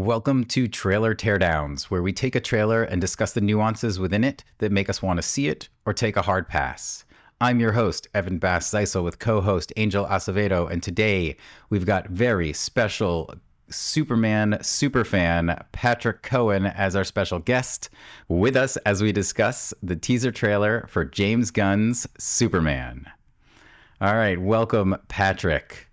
Welcome to Trailer Teardowns, where we take a trailer and discuss the nuances within it that make us want to see it or take a hard pass. I'm your host, Evan Bass-Zeisel, with co-host Angel Acevedo, and today we've got very special Superman superfan Patrick Cohen as our special guest with us as we discuss the teaser trailer for James Gunn's Superman. All right, welcome, Patrick.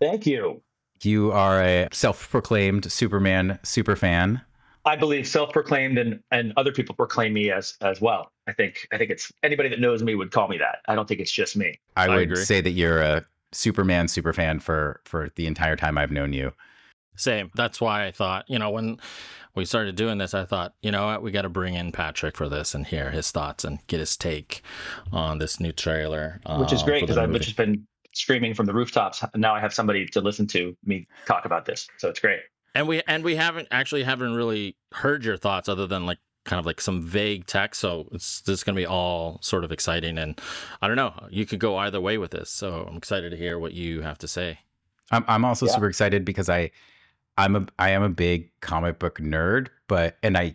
Thank you. You are a self-proclaimed Superman superfan. I believe self-proclaimed and other people proclaim me as well. I think it's anybody that knows me would call me that. I don't think it's just me. I would say that you're a Superman superfan for the entire time I've known you. Same. That's why I thought, when we started doing this, I thought, you know what, we got to bring in Patrick for this and hear his thoughts and get his take on this new trailer. Which is great because I've just been screaming from the rooftops. Now I have somebody to listen to me talk about this. So it's great. And we haven't really heard your thoughts other than kind of some vague text. So this is going to be all sort of exciting. And I don't know, you could go either way with this. So I'm excited to hear what you have to say. I'm also super excited because I am a big comic book nerd, and I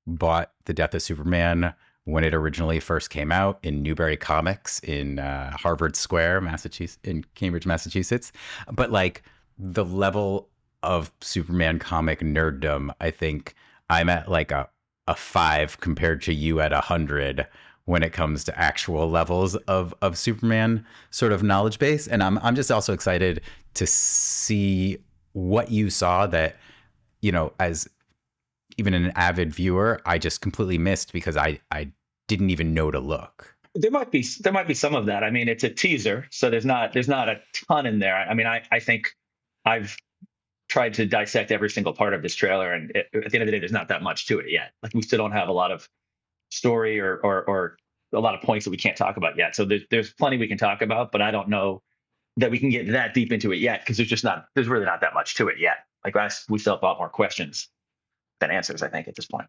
bought The Death of Superman when it originally first came out in Newbury Comics in Harvard Square, Massachusetts, in Cambridge, Massachusetts. But the level of Superman comic nerddom, I think I'm at a 5 compared to you at 100 when it comes to actual levels of Superman sort of knowledge base. And I'm just also excited to see what you saw that, as even an avid viewer, I just completely missed because I didn't even know to look. There might be some of that. I mean, it's a teaser, so there's not a ton in there. I mean, I think I've tried to dissect every single part of this trailer, and at the end of the day, there's not that much to it yet. We still don't have a lot of story or a lot of points that we can't talk about yet. So there's plenty we can talk about, but I don't know that we can get that deep into it yet because there's really not that much to it yet. We still have a lot more questions than answers, I think, at this point.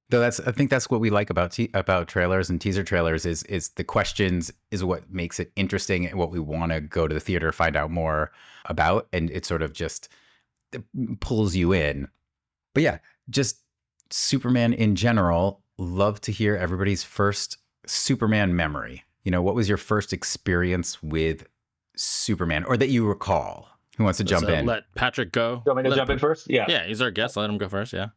Though I think that's what we like about trailers and teaser trailers is the questions is what makes it interesting and what we want to go to the theater to find out more about, and it sort of just pulls you in. But yeah, just Superman in general. Love to hear everybody's first Superman memory. What was your first experience with Superman, or that you recall? Who wants to jump in? Let Patrick go. You want me to jump in first? Yeah. Yeah, he's our guest. Let him go first. Yeah.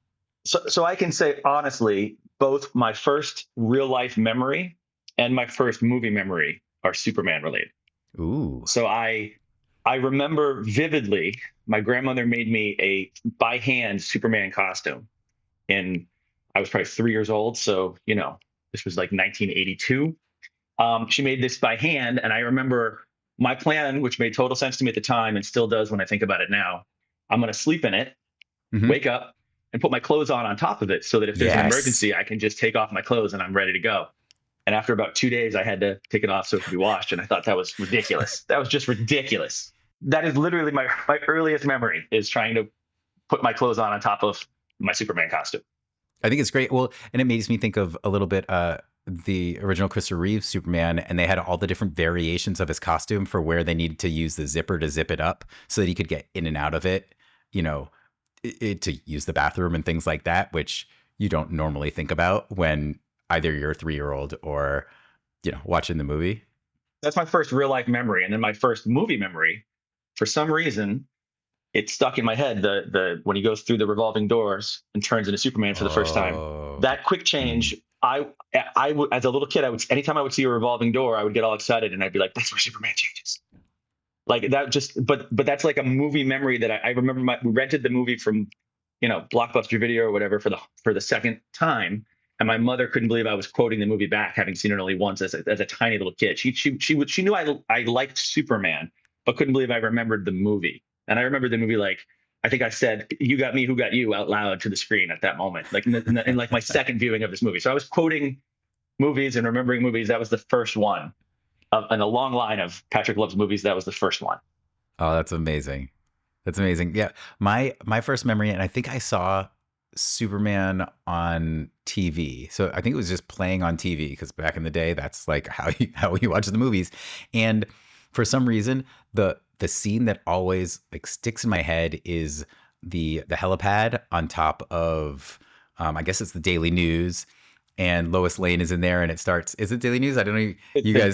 So I can say honestly, both my first real life memory and my first movie memory are Superman related. Ooh. So I remember vividly, my grandmother made me a by hand Superman costume, and I was probably 3 years old. So this was 1982. She made this by hand, and I remember my plan, which made total sense to me at the time and still does when I think about it now. I'm going to sleep in it, wake up, and put my clothes on top of it so that if there's an emergency, I can just take off my clothes and I'm ready to go. And after about 2 days, I had to take it off so it could be washed. And I thought that was ridiculous. That was just ridiculous. That is literally my earliest memory, is trying to put my clothes on top of my Superman costume. I think it's great. Well, and it makes me think of a little bit the original Christopher Reeve Superman, and they had all the different variations of his costume for where they needed to use the zipper to zip it up so that he could get in and out of it, to use the bathroom and things like that, which you don't normally think about when either you're a 3-year-old or, watching the movie. That's my first real life memory. And then my first movie memory, for some reason, it stuck in my head. The when he goes through the revolving doors and turns into Superman for the first time, that quick change. I as a little kid, anytime I would see a revolving door, I would get all excited and I'd be like, that's where Superman changes. But that's like a movie memory that I remember. We rented the movie from, Blockbuster Video or whatever for the second time, and my mother couldn't believe I was quoting the movie back, having seen it only once as a tiny little kid. She knew I liked Superman, but couldn't believe I remembered the movie. And I remember the movie I think I said, "You got me, who got you?" out loud to the screen at that moment, in my second viewing of this movie. So I was quoting movies and remembering movies. That was the first one. In a long line of Patrick loves movies, that was the first one. Oh, that's amazing. That's amazing. Yeah. My first memory, and I think I saw Superman on TV. So I think it was just playing on TV because back in the day, that's how you watch the movies. And for some reason, the scene that always sticks in my head is the helipad on top of, I guess it's the Daily News, and Lois Lane is in there, and it starts. Is it Daily News? I don't know. You guys,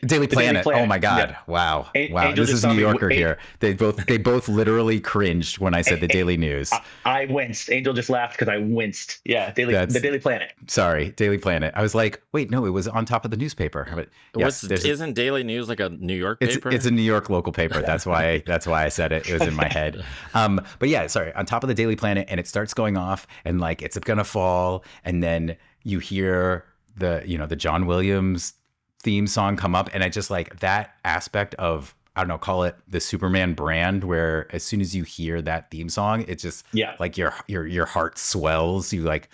Daily Planet. Oh my God! Yeah. Wow! Wow! Angel this is New Yorker here. They both literally cringed when I said the Daily News. I winced. Angel just laughed because I winced. Yeah, the Daily Planet. Sorry, Daily Planet. I was like, wait, no, it was on top of the newspaper. But yes, isn't Daily News like a New York paper? It's a New York local paper. That's why I said it. It was in my head. But yeah, sorry. On top of the Daily Planet, and it starts going off, and like it's gonna fall, and then you hear the John Williams theme song come up, and I just like that aspect of, I don't know, call it the Superman brand, where as soon as you hear that theme song, it just like your heart swells. You like,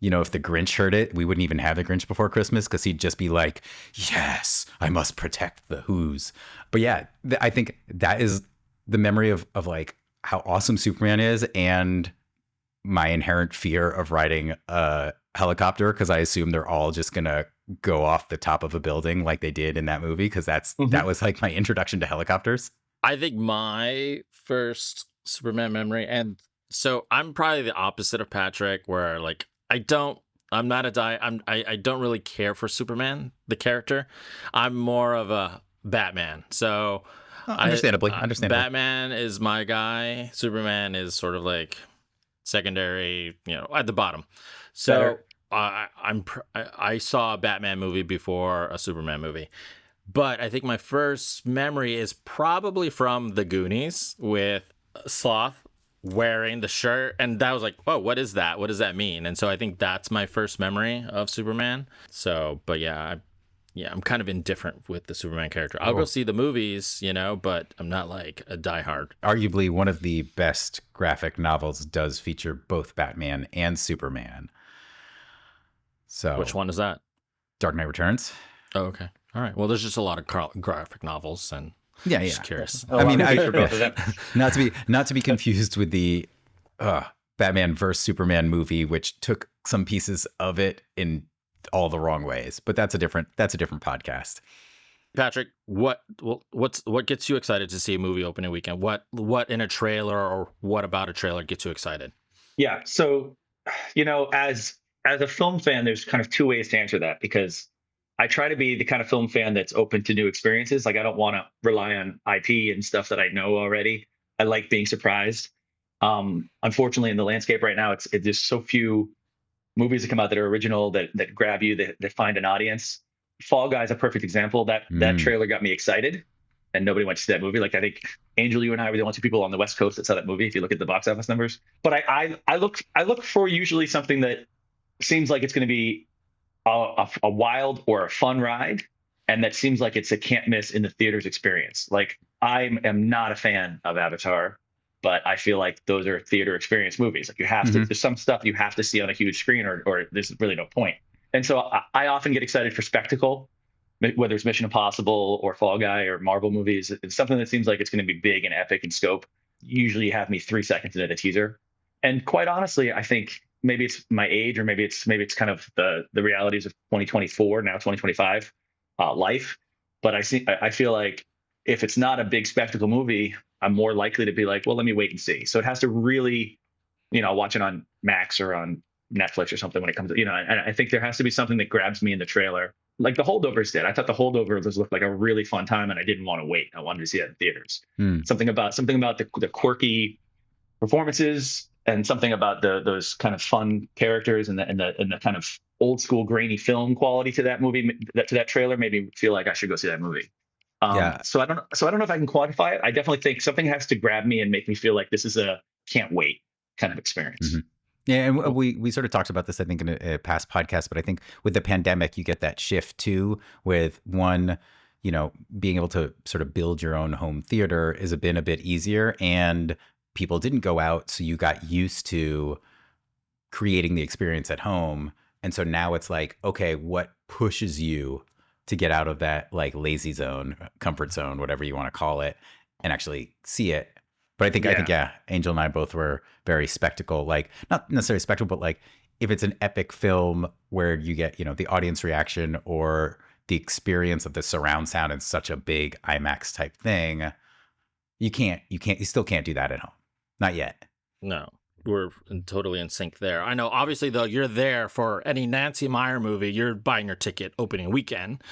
if the Grinch heard it, we wouldn't even have the Grinch before Christmas, because he'd just be like, yes, I must protect the Who's. But yeah, I think that is the memory of like how awesome Superman is, and my inherent fear of riding a helicopter, because I assume they're all just gonna go off the top of a building like they did in that movie, because that was like my introduction to helicopters. I think my first Superman memory, and so I'm probably the opposite of Patrick, where like I don't really care for Superman, the character. I'm more of a Batman. So understandably. Batman is my guy. Superman is sort of like secondary, at the bottom. So I saw a Batman movie before a Superman movie, but I think my first memory is probably from The Goonies with Sloth wearing the shirt, and that was like, whoa, what is that? What does that mean? And so I think that's my first memory of Superman. So, but I'm kind of indifferent with the Superman character. I'll go see the movies, but I'm not like a diehard. Arguably, one of the best graphic novels does feature both Batman and Superman. So, which one is that? Dark Knight Returns. Oh, okay. All right. Well, there's just a lot of graphic novels, and just curious. I mean, not to be confused with the Batman vs Superman movie, which took some pieces of it in all the wrong ways, but that's a different podcast. Patrick, what gets you excited to see a movie opening weekend? What in a trailer, or what about a trailer gets you excited? Yeah, so as a film fan, there's kind of two ways to answer that, because I try to be the kind of film fan that's open to new experiences. Like, I don't want to rely on IP and stuff that I know already. I like being surprised. Unfortunately, in the landscape right now, there's so few movies that come out that are original, that grab you, that find an audience. Fall Guy is a perfect example. That trailer got me excited, and nobody went to see that movie. Like, I think Angel, you and I were the only two people on the West Coast that saw that movie, if you look at the box office numbers. But I look for usually something that seems like it's going to be a wild or a fun ride, and that seems like it's a can't miss in the theaters experience. Like, I am not a fan of Avatar, but I feel like those are theater experience movies. Like, you have to, there's some stuff you have to see on a huge screen, or there's really no point. And so I often get excited for spectacle, whether it's Mission Impossible or Fall Guy or Marvel movies. It's something that seems like it's going to be big and epic in scope. Usually you have me 3 seconds into the teaser. And quite honestly, I think maybe it's my age, or maybe it's kind of the realities of 2024, now 2025 life. But I feel like if it's not a big spectacle movie, I'm more likely to be like, well, let me wait and see. So it has to really, watch it on Max or on Netflix or something when it comes to, and I think there has to be something that grabs me in the trailer. Like The Holdovers did. I thought The Holdovers looked like a really fun time, and I didn't want to wait. I wanted to see that in theaters. Something about the quirky performances, and something about those kind of fun characters, and the kind of old school grainy film quality to that movie, to that trailer, made me feel like I should go see that movie. So I don't know if I can quantify it. I definitely think something has to grab me and make me feel like this is a can't wait kind of experience. Yeah, and we sort of talked about this, I think, in a past podcast, but I think with the pandemic, you get that shift too, with one, being able to sort of build your own home theater has been a bit easier, and people didn't go out, so you got used to creating the experience at home. And so now it's like, okay, what pushes you to get out of that like lazy zone, comfort zone, whatever you want to call it, and actually see it? But I think, Angel and I both were very spectacle, like not necessarily spectacle, but like if it's an epic film where you get, the audience reaction or the experience of the surround sound in such a big IMAX type thing, you still can't do that at home. Not yet. No, we're totally in sync there. I know, obviously, though, you're there for any Nancy Meyer movie. You're buying your ticket opening weekend.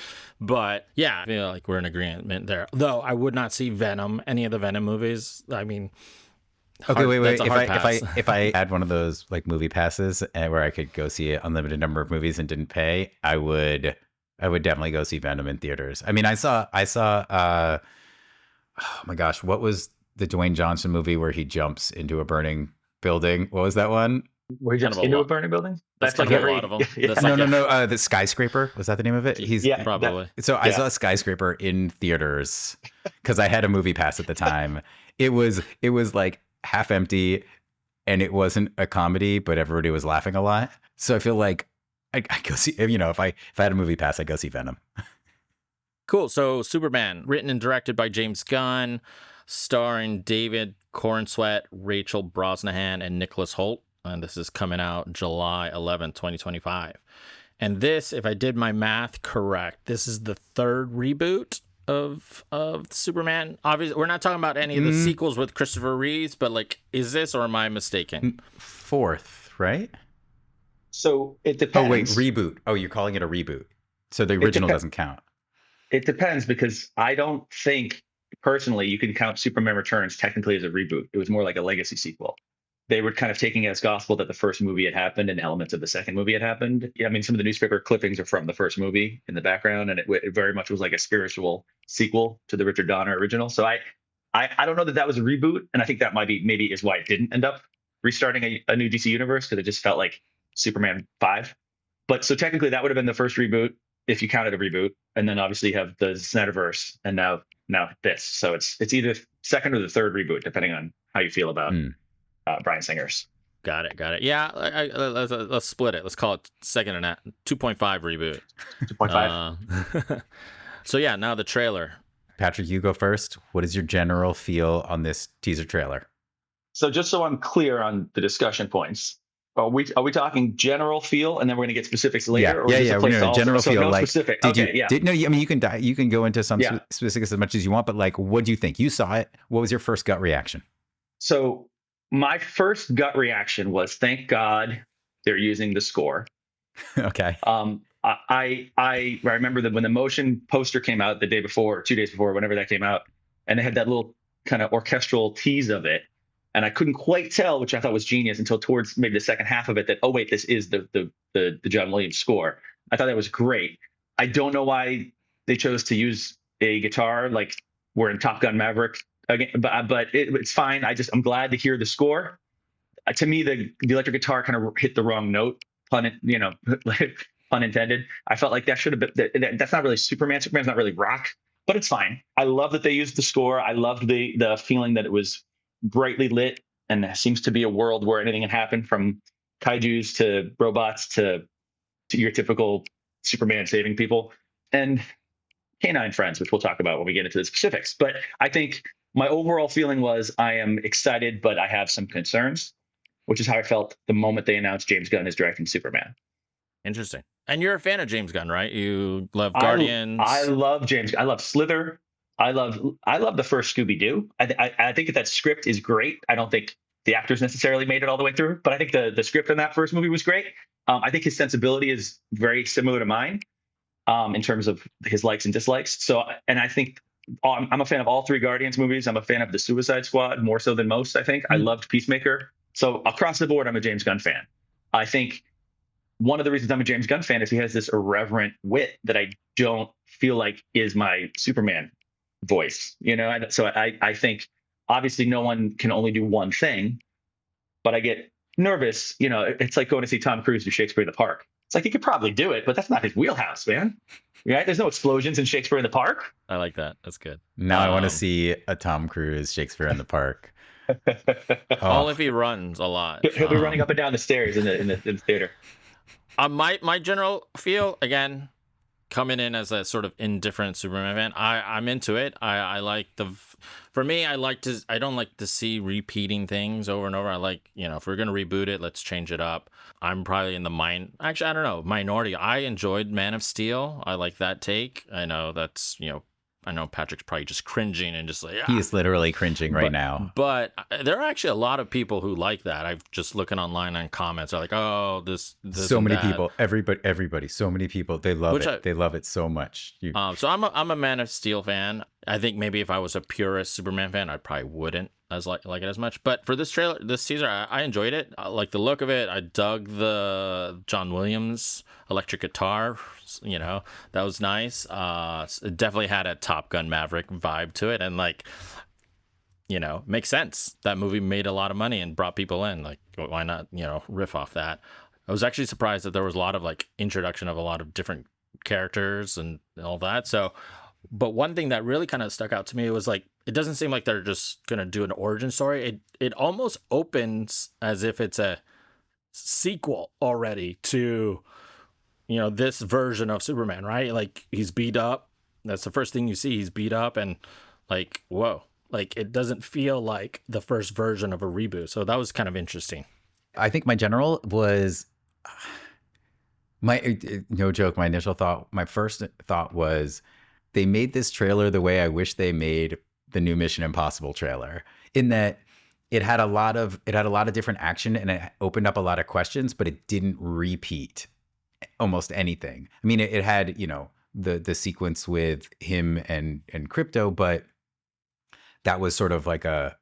But yeah, I feel like we're in agreement there. Though I would not see Venom, any of the Venom movies. I mean, Okay, wait. that's a hard pass. If I had one of those like movie passes where I could go see an unlimited number of movies and didn't pay, I would definitely go see Venom in theaters. I mean, I saw oh my gosh, what was the Dwayne Johnson movie where he jumps into a burning building? What was that one? Where he jumps into a burning building? That's like a lot of them. Yeah. No. The Skyscraper, was that the name of it? Probably. I saw Skyscraper in theaters because I had a movie pass at the time. It was like half empty, and it wasn't a comedy, but everybody was laughing a lot. So I feel like I go see, if I had a movie pass, I'd go see Venom. Cool. So Superman, written and directed by James Gunn, starring David Corenswet, Rachel Brosnahan, and Nicholas Hoult. And this is coming out July 11th, 2025. And this, if I did my math correct, this is the third reboot of Superman. Obviously, we're not talking about any of the sequels with Christopher Reeves, but like, is this, or am I mistaken? Fourth, right? So it depends. Oh wait, reboot. Oh, you're calling it a reboot. So the original doesn't count. It depends, because I don't think personally you can count Superman Returns technically as a reboot. It was more like a legacy sequel. They were kind of taking it as gospel that the first movie had happened and elements of the second movie had happened. I mean, some of the newspaper clippings are from the first movie in the background, and it very much was like a spiritual sequel to the Richard Donner original. So I don't know that was a reboot, and I think that maybe is why it didn't end up restarting a new DC universe, because it just felt like Superman 5. But so technically that would have been the first reboot if you counted a reboot, and then obviously you have the Snyderverse, and now this. So it's either second or the third reboot, depending on how you feel about Bryan Singer's. Got it. Yeah, let's split it. Let's call it second and 2.5 reboot. 2.5. So yeah, now the trailer. Patrick, you go first. What is your general feel on this teaser trailer? So just so I'm clear on the discussion points, are we talking general feel, and then we're going to get specifics later? General feel. No like, specific. You can go into some specifics as much as you want, but like, what do you think? You saw it. What was your first gut reaction? So my first gut reaction was, thank God they're using the score. Okay. I remember that when the motion poster came out the day before, 2 days before, whenever that came out, and they had that little kind of orchestral tease of it. And I couldn't quite tell, which I thought was genius, until towards maybe the second half of it, that, oh wait, this is the John Williams score. I thought that was great. I don't know why they chose to use a guitar like we're in Top Gun Maverick again, but it's fine. I'm glad to hear the score. To me, the electric guitar kind of hit the wrong note, pun intended. I felt like that should have been. That's not really Superman. Superman's not really rock, but it's fine. I love that they used the score. I loved the feeling that it was brightly lit, and there seems to be a world where anything can happen, from kaijus to robots to your typical Superman saving people and canine friends, which we'll talk about when we get into the specifics. But I think my overall feeling was I am excited, but I have some concerns, which is how I felt the moment they announced James Gunn is directing Superman. Interesting. And you're a fan of James Gunn, right? You love Guardians. I love James. I love Slither. I love the first Scooby-Doo. I think that script is great. I don't think the actors necessarily made it all the way through, but I think the script in that first movie was great. I think his sensibility is very similar to mine in terms of his likes and dislikes. So, and I think I'm a fan of all three Guardians movies. I'm a fan of the Suicide Squad more so than most, I think. I loved Peacemaker. So across the board, I'm a James Gunn fan. I think one of the reasons I'm a James Gunn fan is he has this irreverent wit that I don't feel like is my Superman voice, so I think obviously no one can only do one thing, but I get nervous. It's like going to see Tom Cruise do Shakespeare in the Park. It's like he could probably do it, but that's not his wheelhouse, man. Right? There's no explosions in Shakespeare in the Park. I like that. That's good. Now I want to see a Tom Cruise Shakespeare in the Park. Only if he runs a lot. He'll be running up and down the stairs in the theater. My general feel, again, coming in as a sort of indifferent Superman fan, I'm into it. I like for me, I don't like to see repeating things over and over. I like, if we're going to reboot it, let's change it up. I'm probably in the minority. I enjoyed Man of Steel. I like that take. I know that's, I know Patrick's probably just cringing and just like, He is literally cringing right now. But there are actually a lot of people who like that. I've just looking online on comments are like, oh, this so many people, everybody, so many people, they love it. They love it so much. So I'm a Man of Steel fan. I think maybe if I was a purist Superman fan, I probably wouldn't like it as much. But for this teaser, I enjoyed it. I like the look of it. I dug the John Williams electric guitar. You know, that was nice. It definitely had a Top Gun Maverick vibe to it, and like, you know, makes sense. That movie made a lot of money and brought people in. Like, why not, you know, riff off that? I was actually surprised that there was a lot of like introduction of a lot of different characters and all that. So, but one thing that really kind of stuck out to me was like, it doesn't seem like they're just gonna do an origin story. It almost opens as if it's a sequel already to, you know, this version of Superman, right? Like, he's beat up. That's the first thing you see. He's beat up, and like, whoa, like it doesn't feel like the first version of a reboot. So that was kind of interesting. I think my general was no joke. My initial thought, my first thought was, they made this trailer the way I wish they made the new Mission Impossible trailer, in that it had a lot of different action and it opened up a lot of questions, but it didn't repeat almost anything. I mean, it had, you know, the sequence with him and Crypto, but that was sort of like a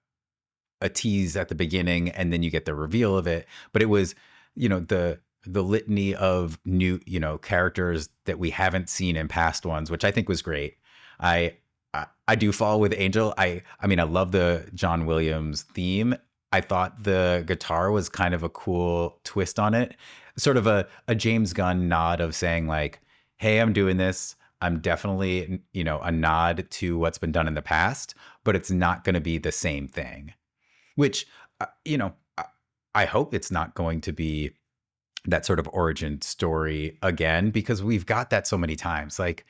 tease at the beginning, and then you get the reveal of it. But it was, you know, the litany of new, you know, characters that we haven't seen in past ones, which I think was great. I do fall with Angel. I mean, I love the John Williams theme. I thought the guitar was kind of a cool twist on it. Sort of a James Gunn nod of saying like, hey, I'm doing this. I'm definitely, you know, a nod to what's been done in the past, but it's not going to be the same thing, which, you know, I hope it's not going to be that sort of origin story again, because we've got that so many times. Like,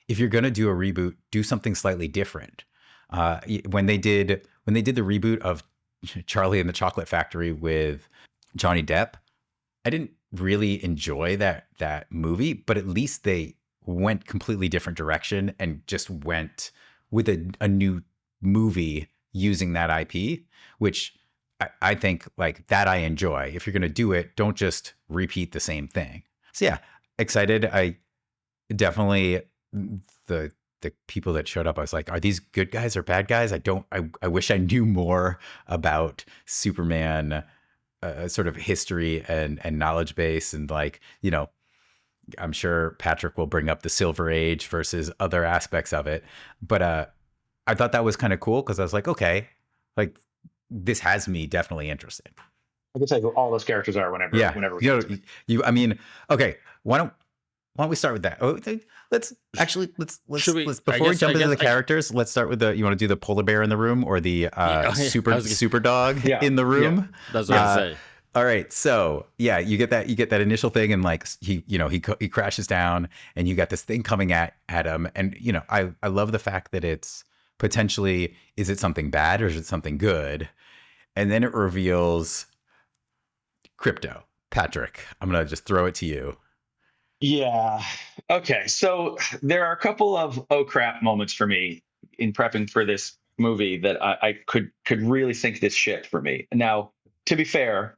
if you're going to do a reboot, do something slightly different. When they did the reboot of Charlie and the Chocolate Factory with Johnny Depp, I didn't really enjoy that movie, but at least they went completely different direction and just went with a new movie using that IP, which I think like that I enjoy. If you're going to do it, don't just repeat the same thing. So yeah, excited. I definitely, the people that showed up, I was like, are these good guys or bad guys? I wish I knew more about Superman sort of history and knowledge base, and like, you know, I'm sure Patrick will bring up the Silver Age versus other aspects of it. But I thought that was kind of cool, because I was like, okay, like this has me definitely interested. I can tell you who all those characters are whenever. I mean, okay, why don't we start with that? Let's before we jump into the characters, let's start with you want to do the polar bear in the room or the super dog in the room? Yeah, that's what I say. All right, so yeah, you get that initial thing, and like he crashes down, and you got this thing coming at him, and you know, I love the fact that it's potentially, is it something bad or is it something good? And then it reveals Crypto. Patrick, I'm gonna just throw it to you. Yeah. Okay. So there are a couple of oh crap moments for me in prepping for this movie that I could really sink this ship for me. Now, to be fair,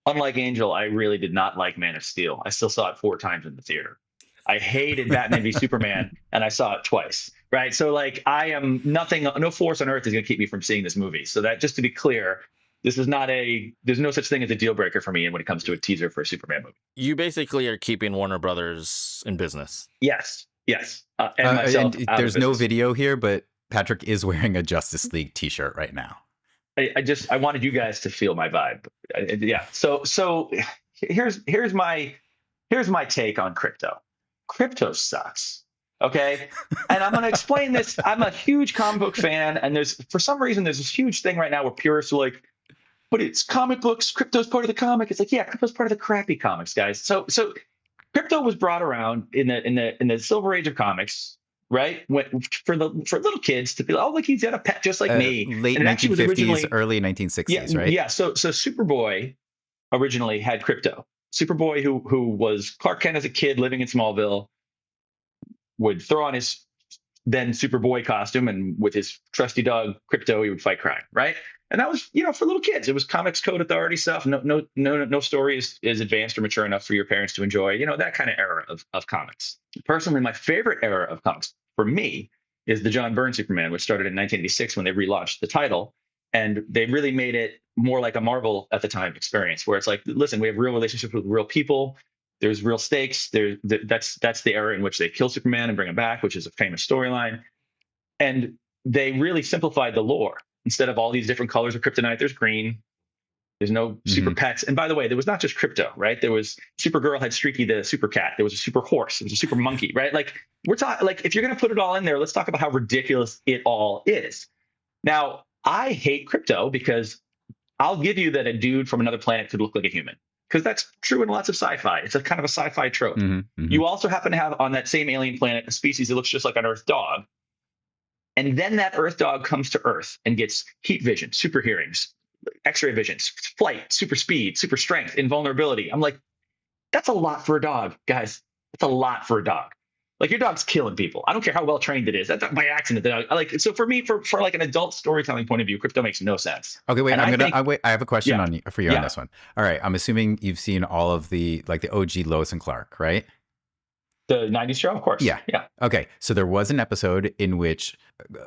unlike Angel, I really did not like Man of Steel. I still saw it 4 times in the theater. I hated Batman v Superman, and I saw it twice. Right. So like, no force on earth is going to keep me from seeing this movie. So that, just to be clear, this is not there's no such thing as a deal breaker for me when it comes to a teaser for a Superman movie. You basically are keeping Warner Brothers in business. Yes. And myself and there's no video here, but Patrick is wearing a Justice League t-shirt right now. I wanted you guys to feel my vibe. Yeah. So here's my take on Crypto. Crypto sucks. Okay. And I'm going to explain this. I'm a huge comic book fan. And for some reason, there's this huge thing right now where purists are like, but it's comic books. Crypto's part of the comic. It's like, yeah, Crypto's part of the crappy comics, guys. So Crypto was brought around in the Silver Age of comics, right? For little kids to be like, oh, look, he's got a pet just like me. Late 1950s, early 1960s, right? Yeah. So Superboy originally had Crypto. Superboy, who was Clark Kent as a kid living in Smallville, would throw on his then Superboy costume, and with his trusty dog Crypto, he would fight crime, right? And that was, for little kids. It was Comics Code Authority stuff. No story is advanced or mature enough for your parents to enjoy. That kind of era of comics. Personally, my favorite era of comics for me is the John Byrne Superman, which started in 1986 when they relaunched the title, and they really made it more like a Marvel at the time experience, where it's like, listen, we have real relationships with real people. There's real stakes. That's the era in which they kill Superman and bring him back, which is a famous storyline. And they really simplified the lore. Instead of all these different colors of kryptonite, there's green. There's no super pets. And by the way, there was not just Crypto, right? There was Supergirl had Streaky the super cat. There was a super horse. There was a super monkey, right? Like, we're talking, like, if you're going to put it all in there, let's talk about how ridiculous it all is. Now, I hate Crypto because I'll give you that a dude from another planet could look like a human, because that's true in lots of sci-fi. It's a kind of a sci-fi trope. You also happen to have on that same alien planet a species that looks just like an Earth dog. And then that Earth dog comes to Earth and gets heat vision, super hearings, X-ray vision, flight, super speed, super strength, invulnerability. I'm like, that's a lot for a dog, guys. That's a lot for a dog. Like, your dog's killing people. I don't care how well trained it is. That's by accident. So for me, for like an adult storytelling point of view, Crypto makes no sense. Okay, wait. I have a question for you on this one. All right, I'm assuming you've seen all of the OG Lois and Clark, right? The 90s show, of course. Yeah. Okay, so there was an episode in which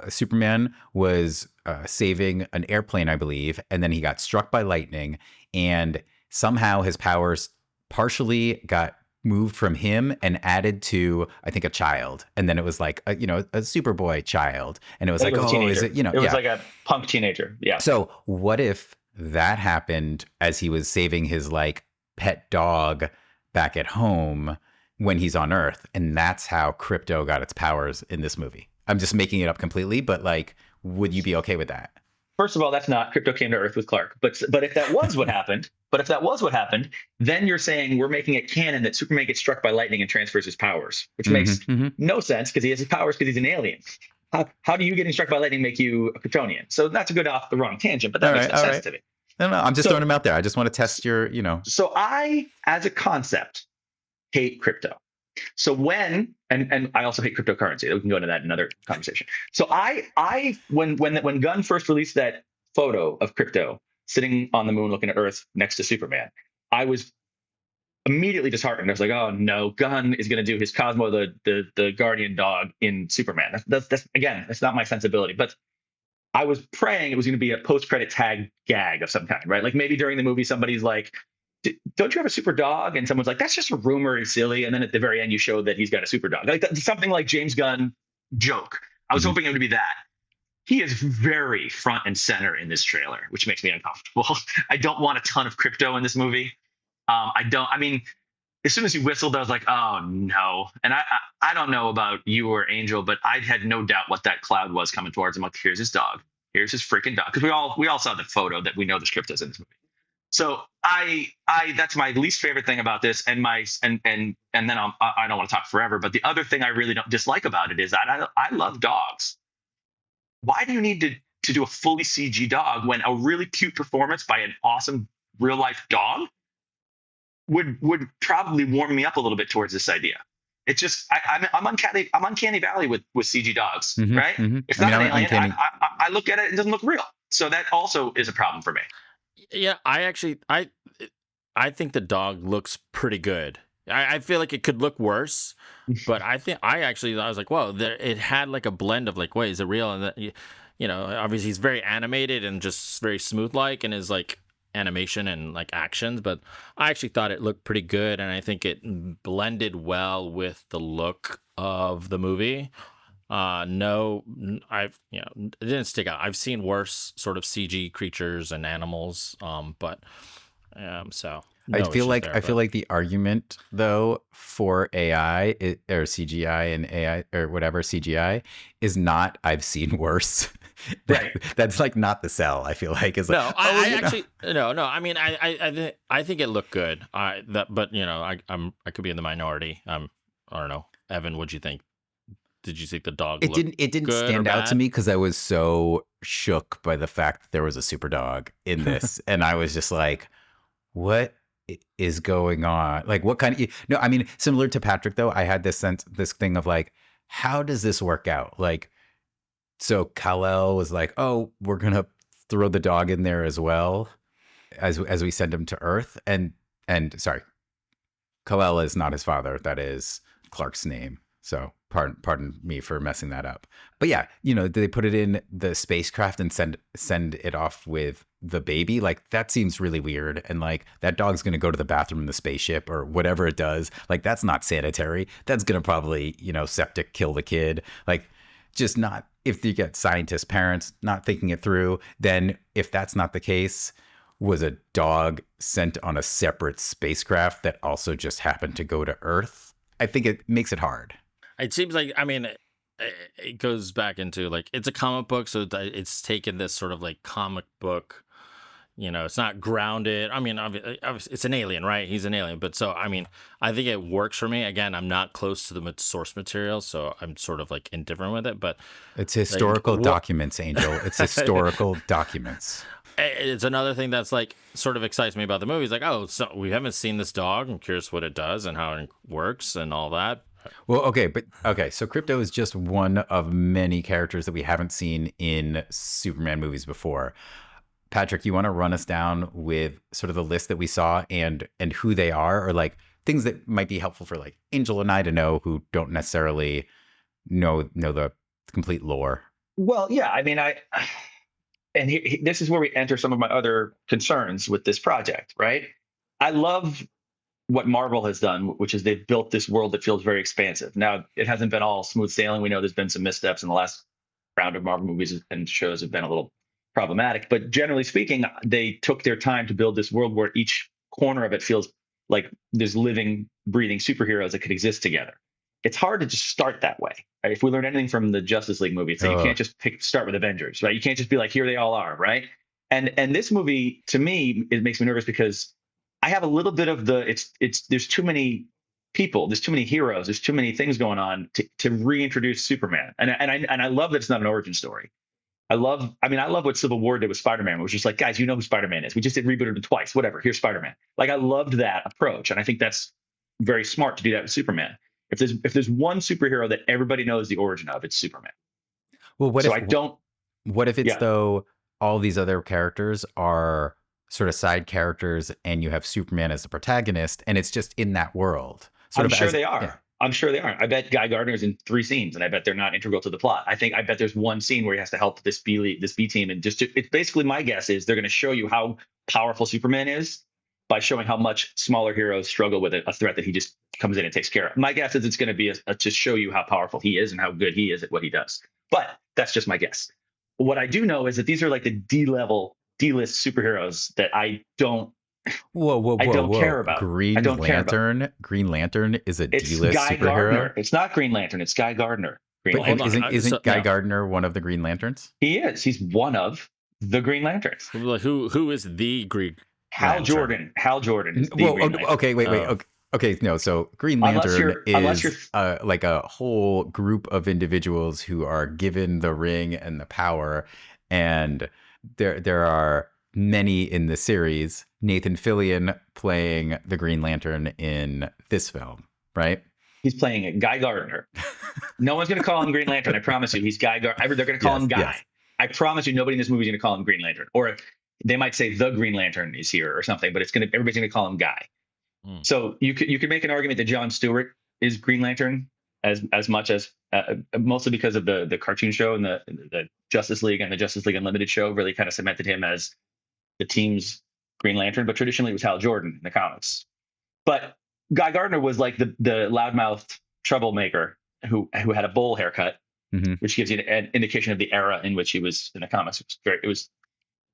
Superman was saving an airplane, I believe, and then he got struck by lightning, and somehow his powers partially got moved from him and added to, I think, a child, and then it was like a Superboy child, and it was like, oh, is it? It was like a punk teenager. Yeah. So what if that happened as he was saving his like pet dog back at home when he's on Earth, and that's how Crypto got its powers in this movie? I'm just making it up completely, but like, would you be okay with that? First of all, that's not Crypto came to Earth with Clark. But if that was what happened, then you're saying we're making it canon that Superman gets struck by lightning and transfers his powers, which makes no sense because he has his powers because he's an alien. How do you getting struck by lightning make you a Kryptonian? So that's a good off the wrong tangent, but that makes no sense to me. No, I'm just throwing him out there. I just want to test your, So I, as a concept, hate Crypto. So when I also hate cryptocurrency. We can go into that in another conversation. So when Gunn first released that photo of Crypto sitting on the moon looking at Earth next to Superman, I was immediately disheartened. I was like, oh no, Gunn is going to do his Cosmo the guardian dog in Superman. That's not my sensibility. But I was praying it was going to be a post-credit tag gag of some kind, right? Like maybe during the movie somebody's like, don't you have a super dog? And someone's like, that's just a rumor, it's silly. And then at the very end, you show that he's got a super dog. Like something like James Gunn joke. I was hoping it would be that. He is very front and center in this trailer, which makes me uncomfortable. I don't want a ton of Crypto in this movie. As soon as he whistled, I was like, oh no. And I don't know about you or Angel, but I had no doubt what that cloud was coming towards him. Like, here's his dog. Here's his freaking dog. Because we all saw the photo that we know there's Cryptos in this movie. So I that's my least favorite thing about this, and then I don't want to talk forever. But the other thing I really don't dislike about it is that I love dogs. Why do you need to do a fully CG dog when a really cute performance by an awesome real life dog would probably warm me up a little bit towards this idea? It's just I'm uncanny valley with CG dogs, right? It's not an alien. I look at it, it doesn't look real. So that also is a problem for me. Yeah, I think the dog looks pretty good. I feel like it could look worse, but I was like, whoa, it had like a blend of like, wait, is it real? And that, obviously he's very animated and just very smooth like, and his like animation and like actions, but I actually thought it looked pretty good, and I think it blended well with the look of the movie. It didn't stick out. I've seen worse sort of CG creatures and animals, but so no, I feel like the argument though for AI or CGI and AI or whatever CGI is not I've seen worse. Right. That's like not the sell. I feel like is like no. I mean, I think it looked good. I could be in the minority. I don't know. Evan, what'd you think? Did you think the dog? It didn't stand out to me because I was so shook by the fact that there was a super dog in this, and I was just like, "What is going on? Like, what kind of?" No, I mean, similar to Patrick though, I had this thing of like, how does this work out? Like, so Kal-El was like, oh, we're gonna throw the dog in there as well as we send him to Earth. And sorry, Kal-El is not his father. That is Clark's name. So pardon me for messing that up. But yeah, they put it in the spacecraft and send it off with the baby. Like, that seems really weird. And like, that dog's going to go to the bathroom in the spaceship or whatever it does. Like, that's not sanitary. That's going to probably, septic kill the kid. Like, just not, if you get scientist parents not thinking it through, then if that's not the case, was a dog sent on a separate spacecraft that also just happened to go to Earth? I think it makes it hard. It seems like, I mean, it goes back into like, it's a comic book, so it's taken this sort of like comic book, it's not grounded. I mean, obviously, it's an alien, right? He's an alien. But so, I mean, I think it works for me. Again, I'm not close to the source material, so I'm sort of like indifferent with it. But it's historical documents, Angel. It's historical documents. It's another thing that's like sort of excites me about the movie. It's like, oh, so we haven't seen this dog. I'm curious what it does and how it works and all that. Well, okay. So Crypto is just one of many characters that we haven't seen in Superman movies before. Patrick, you want to run us down with sort of the list that we saw and who they are, or like things that might be helpful for like Angel and I to know who don't necessarily know the complete lore? Well, yeah. I mean, this is where we enter some of my other concerns with this project, right? I love what Marvel has done, which is they've built this world that feels very expansive. Now, it hasn't been all smooth sailing. We know there's been some missteps in the last round of Marvel movies, and shows have been a little problematic. But generally speaking, they took their time to build this world where each corner of it feels like there's living, breathing superheroes that could exist together. It's hard to just start that way. Right? If we learn anything from the Justice League movie, it's like you can't just start with Avengers, right? You can't just be like, here they all are, right? And this movie, to me, it makes me nervous because I have a little bit of there's too many people, there's too many heroes, there's too many things going on to reintroduce Superman. And I love that it's not an origin story. I love what Civil War did with Spider-Man, which was just like, guys, you know who Spider-Man is. We just rebooted him twice, whatever. Here's Spider-Man. Like, I loved that approach. And I think that's very smart to do that with Superman. If there's one superhero that everybody knows the origin of, it's Superman. Well, what if it's though all these other characters are sort of side characters and you have Superman as the protagonist and it's just in that world? I'm sure they are. Yeah. I'm sure they aren't. I bet Guy Gardner's in 3 scenes, and I bet they're not integral to the plot. I bet there's one scene where he has to help this B team, and it's basically, my guess is they're going to show you how powerful Superman is by showing how much smaller heroes struggle with a threat that he just comes in and takes care of. My guess is it's going to be to show you how powerful he is and how good he is at what he does. But that's just my guess. What I do know is that these are like the D-list superheroes that I don't care about. Green Lantern is a D-list Guy superhero. Gardner. It's not Green Lantern. It's Guy Gardner. Isn't Guy Gardner one of the Green Lanterns? He is. He's one of the Green Lanterns. Who is the Green? Hal Jordan. Hal Jordan is the Green Lantern. Okay, wait. Okay, no. So Green Lantern is like a whole group of individuals who are given the ring and the power, and there are many in the series. Nathan Fillion playing the Green Lantern in this film, right? He's playing Guy Gardner. No one's going to call him Green Lantern. I promise you. He's Guy Gardner. They're going to call him Guy. Yes. I promise you, nobody in this movie is going to call him Green Lantern. Or they might say the Green Lantern is here or something, but everybody's going to call him Guy. So you could make an argument that Jon Stewart is Green Lantern as much as mostly because of the cartoon show and the Justice League and the Justice League Unlimited show really kind of cemented him as the team's Green Lantern. But traditionally, it was Hal Jordan in the comics. But Guy Gardner was like the loudmouthed troublemaker who had a bowl haircut, which gives you an indication of the era in which he was in the comics. It was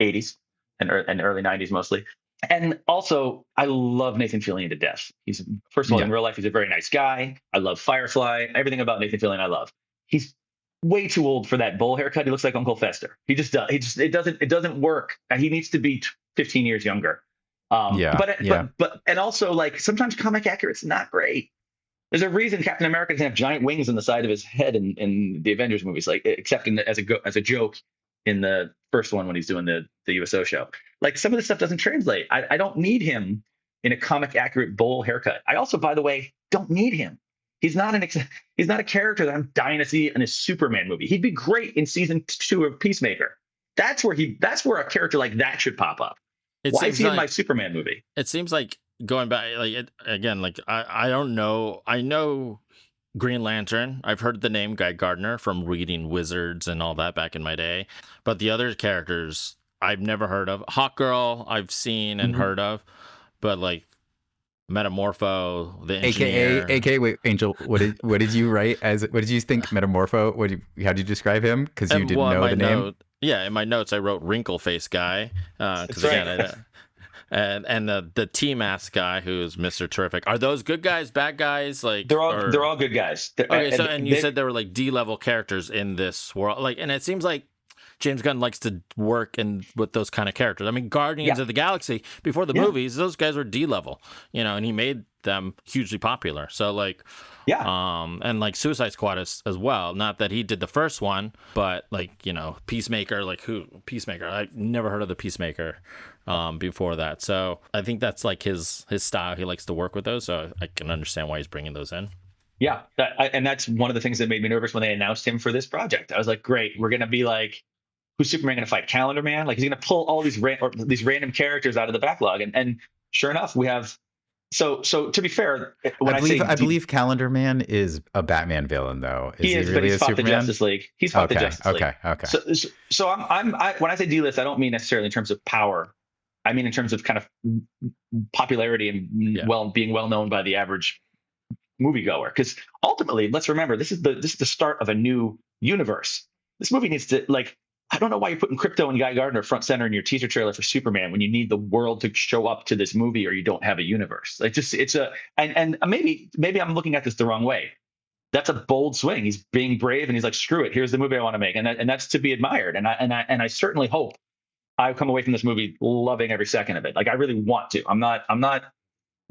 80s and early 90s mostly. And also, I love Nathan Fillion to death. He's, first of all, in real life, he's a very nice guy. I love Firefly. Everything about Nathan Fillion, I love. He's way too old for that bowl haircut. He looks like Uncle Fester. He just does. It doesn't work. He needs to be 15 years younger. But also, like, sometimes comic accurate's not great. There's a reason Captain America doesn't have giant wings on the side of his head in the Avengers movies, like, except as a joke in the first one when he's doing the USO show. Like, some of this stuff doesn't translate. I don't need him in a comic accurate bowl haircut. I also, by the way, don't need him He's not he's not a character that I'm dying to see in a Superman movie. He'd be great in season 2 of Peacemaker. That's where a character like that should pop up. Why is he in my Superman movie? It seems like going back, again, I don't know. I know Green Lantern. I've heard the name Guy Gardner from reading Wizards and all that back in my day. But the other characters I've never heard of. Hawkgirl I've seen and heard of. But like Metamorpho, the engineer. AKA, wait, Angel, what did you write as? What did you think Metamorpho? How did you describe him? Because you didn't know the name. Yeah, in my notes I wrote Wrinkle Face Guy. Because again, and the T-Mask guy who's Mr. Terrific. Are those good guys, bad guys? Like they're all good guys. Okay, so you said there were like D-level characters in this world, like, and it seems like James Gunn likes to work with those kind of characters. I mean, Guardians of the Galaxy, before the movies, those guys were D-level, and he made them hugely popular. So, like, and like Suicide Squad as well. Not that he did the first one, but like, Peacemaker, Peacemaker. I never heard of the Peacemaker before that. So I think that's like his style. He likes to work with those. So I can understand why he's bringing those in. Yeah. And that's one of the things that made me nervous when they announced him for this project. I was like, great, we're going to be like, who's Superman going to fight? Calendar Man? Like, he's going to pull all these random characters out of the backlog. And sure enough, we have. So to be fair, I believe Calendar Man is a Batman villain, though. He is, but he's fought the Justice League. He's fought the Justice League. Okay. So I when I say D-list, I don't mean necessarily in terms of power. I mean in terms of kind of popularity and being well known by the average moviegoer. Because ultimately, let's remember, this is the start of a new universe. This movie needs to, like, I don't know why you're putting Crypto and Guy Gardner front center in your teaser trailer for Superman when you need the world to show up to this movie or you don't have a universe. Like, and maybe I'm looking at this the wrong way. That's a bold swing. He's being brave and he's like, screw it, here's the movie I want to make, and that's to be admired. And I certainly hope I come away from this movie loving every second of it. Like, I really want to. I'm not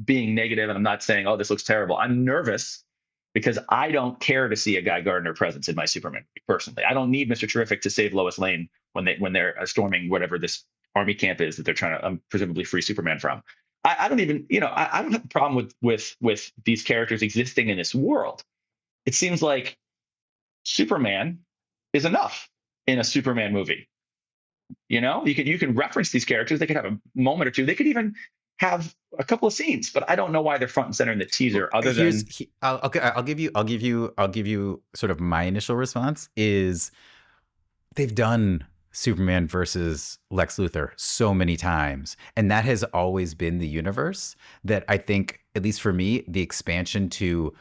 being negative, and I'm not saying, oh, this looks terrible. I'm nervous because I don't care to see a Guy Gardner presence in my Superman movie, personally. I don't need Mr. Terrific to save Lois Lane when they're storming whatever this army camp is that they're trying to presumably free Superman from. I don't even, I don't have a problem with these characters existing in this world. It seems like Superman is enough in a Superman movie. You can reference these characters. They could have a moment or two. They could even have a couple of scenes, but I don't know why they're front and center in the teaser. I'll give you sort of my initial response is they've done Superman versus Lex Luthor so many times, and that has always been the universe that I think, at least for me, the expansion to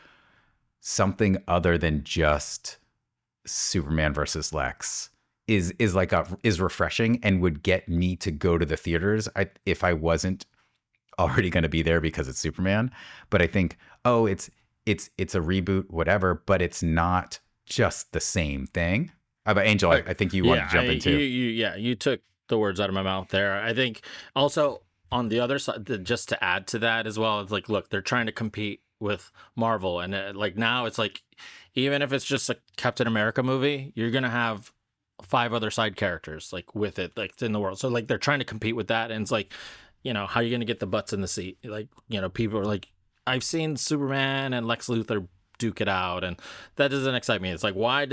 something other than just Superman versus Lex is refreshing and would get me to go to the theaters if I wasn't already going to be there because it's Superman. But I think, it's a reboot, whatever, but it's not just the same thing. But Angel, I think you want to jump in too. You took the words out of my mouth there. I think also on the other side, just to add to that as well, it's like, look, they're trying to compete with Marvel, and like now it's like, even if it's just a Captain America movie, you're gonna have 5 other side characters like with it, like in the world. So like they're trying to compete with that, and it's like, how are you going to get the butts in the seat? Like, people are like, I've seen Superman and Lex Luthor duke it out, and that doesn't excite me. It's like, why